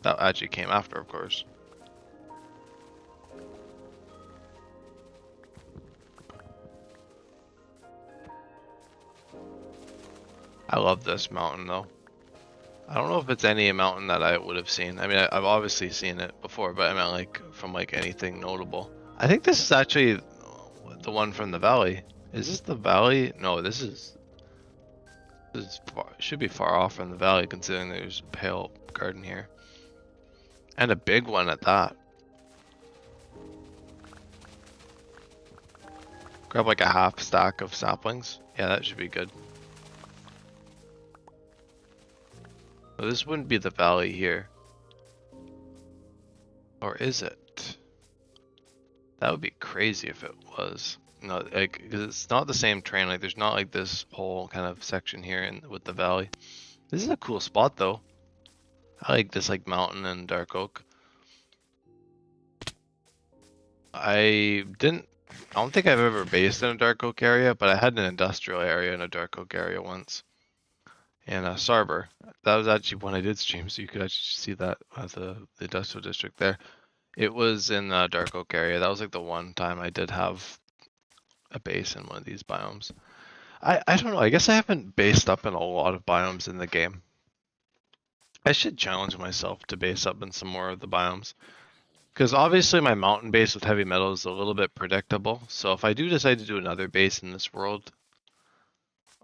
That actually came after, of course. I love this mountain though. I don't know if it's any mountain that I would have seen. I mean, I've obviously seen it before, but I meant like from like anything notable. I think this is actually the one from the valley. Is this the valley? No, this is far, should be far off from the valley considering there's a Pale Garden here. And a big one at that. Grab like a half stack of saplings. Yeah, that should be good. Well, this wouldn't be the valley here. Or is it? That would be crazy if it was. No, like, because it's not the same terrain. Like, there's not like this whole kind of section here with the valley. This is a cool spot though. I like this like mountain and dark oak. I don't think I've ever based in a dark oak area, but I had an industrial area in a dark oak area once. And Sarber. That was actually when I did stream, so you could actually see that the industrial district there. It was in the dark oak area. That was like the one time I did have a base in one of these biomes. I don't know. I guess I haven't based up in a lot of biomes in the game. I should challenge myself to base up in some more of the biomes. Because obviously my mountain base with heavy metal is a little bit predictable. So if I do decide to do another base in this world,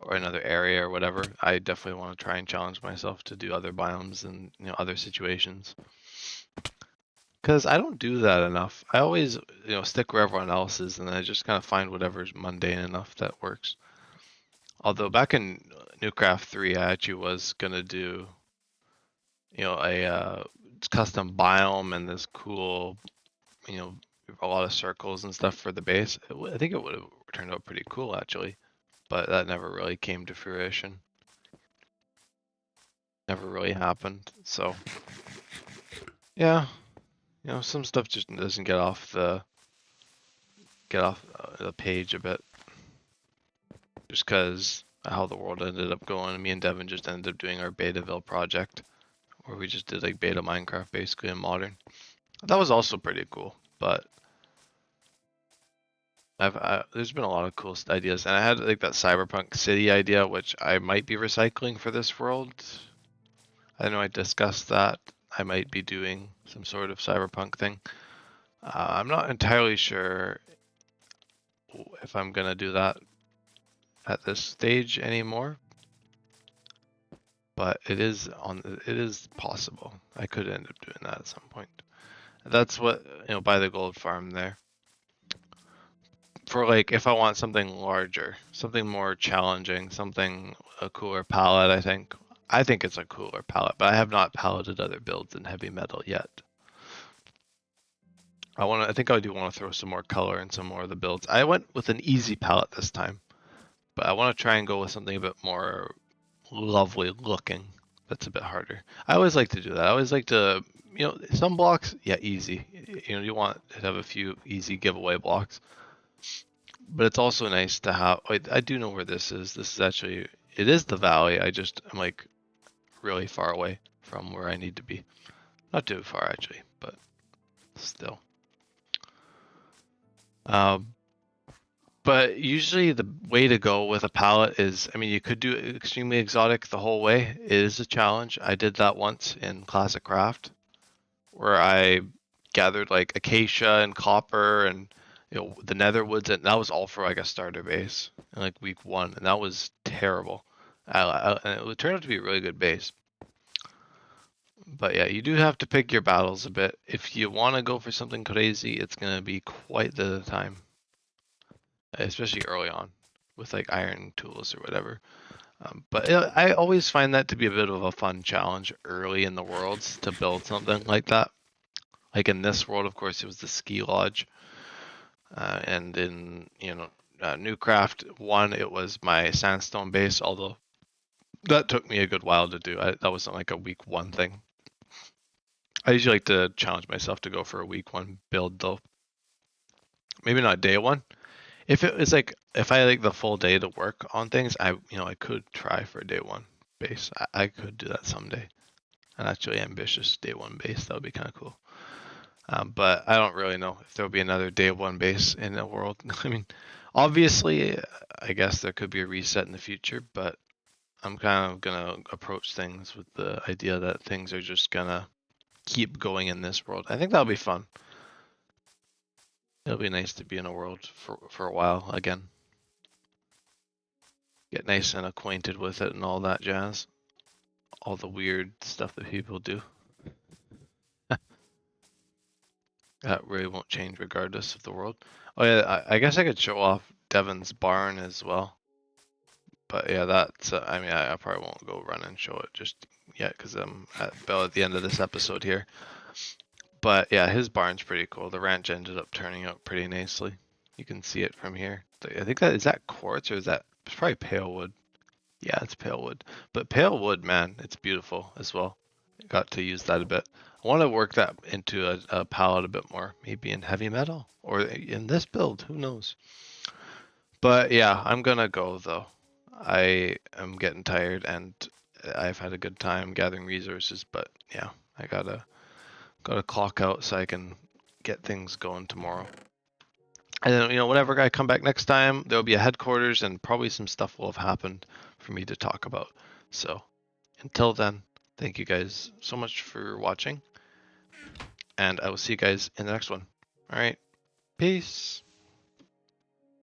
or another area or whatever, I definitely want to try and challenge myself to do other biomes and other situations. Because I don't do that enough. I always stick where everyone else is, and then I just kind of find whatever's mundane enough that works. Although back in ReNewcraft 3, I actually was gonna do a custom biome and this cool a lot of circles and stuff for the base. I think it would have turned out pretty cool actually, but that never really came to fruition. Never really happened. So yeah, some stuff just doesn't get off the page a bit, just because how the world ended up going. Me and Devin just ended up doing our Betaville project, where we just did like beta Minecraft basically in modern. That was also pretty cool, but there's been a lot of cool ideas, and I had like that cyberpunk city idea, which I might be recycling for this world. I know I discussed that. I might be doing some sort of cyberpunk thing. I'm not entirely sure if I'm gonna do that at this stage anymore, but it is possible. I could end up doing that at some point. That's what by the gold farm there. For like if I want something larger, something more challenging, a cooler palette, I think it's a cooler palette, but I have not paletted other builds in heavy metal yet. I think I do want to throw some more color in some more of the builds. I went with an easy palette this time, but I want to try and go with something a bit more lovely looking. That's a bit harder. I always like to do that. I always like to, some blocks, yeah, easy. You want to have a few easy giveaway blocks. But it's also nice to have, I do know where this is. This is actually, it is the valley. I'm like really far away from where I need to be. Not too far actually, but still. But usually the way to go with a palette is, I mean, you could do extremely exotic the whole way. It is a challenge. I did that once in Classic Craft, where I gathered like acacia and copper and the nether woods, and that was all for like a starter base in like week 1, and that was terrible. And it turned out to be a really good base. But yeah, you do have to pick your battles a bit. If you want to go for something crazy, it's gonna be quite the time, especially early on with like iron tools or whatever. But I always find that to be a bit of a fun challenge early in the worlds to build something like that. Like in this world, of course, it was the ski lodge, and in Newcraft 1, it was my sandstone base. Although that took me a good while to do. That wasn't like a week 1 thing. I usually like to challenge myself to go for a week 1 build though. Maybe not day 1. If it was like if I had like the full day to work on things, I could try for a day 1 base. I could do that someday. An actually ambitious day 1 base. That would be kind of cool. But I don't really know if there'll be another day 1 base in the world. I mean, obviously, I guess there could be a reset in the future, but I'm kind of gonna approach things with the idea that things are just gonna keep going in this world. I think that'll be fun. It'll be nice to be in a world for a while again. Get nice and acquainted with it and all that jazz. All the weird stuff that people do. That really won't change regardless of the world. Oh yeah, I guess I could show off Devin's barn as well. But yeah, that's, I mean, I probably won't go run and show it just yet because I'm about at the end of this episode here. But yeah, his barn's pretty cool. The ranch ended up turning out pretty nicely. You can see it from here. I think is that quartz or is that, it's probably pale wood. Yeah, it's pale wood. But pale wood, man, it's beautiful as well. Got to use that a bit. I want to work that into a palette a bit more, maybe in heavy metal or in this build, who knows. But yeah, I'm gonna go though. I am getting tired and I've had a good time gathering resources, but yeah, I gotta clock out so I can get things going tomorrow. And then, whenever I come back next time, there'll be a headquarters and probably some stuff will have happened for me to talk about. So until then, thank you guys so much for watching, and I will see you guys in the next one. All right, peace.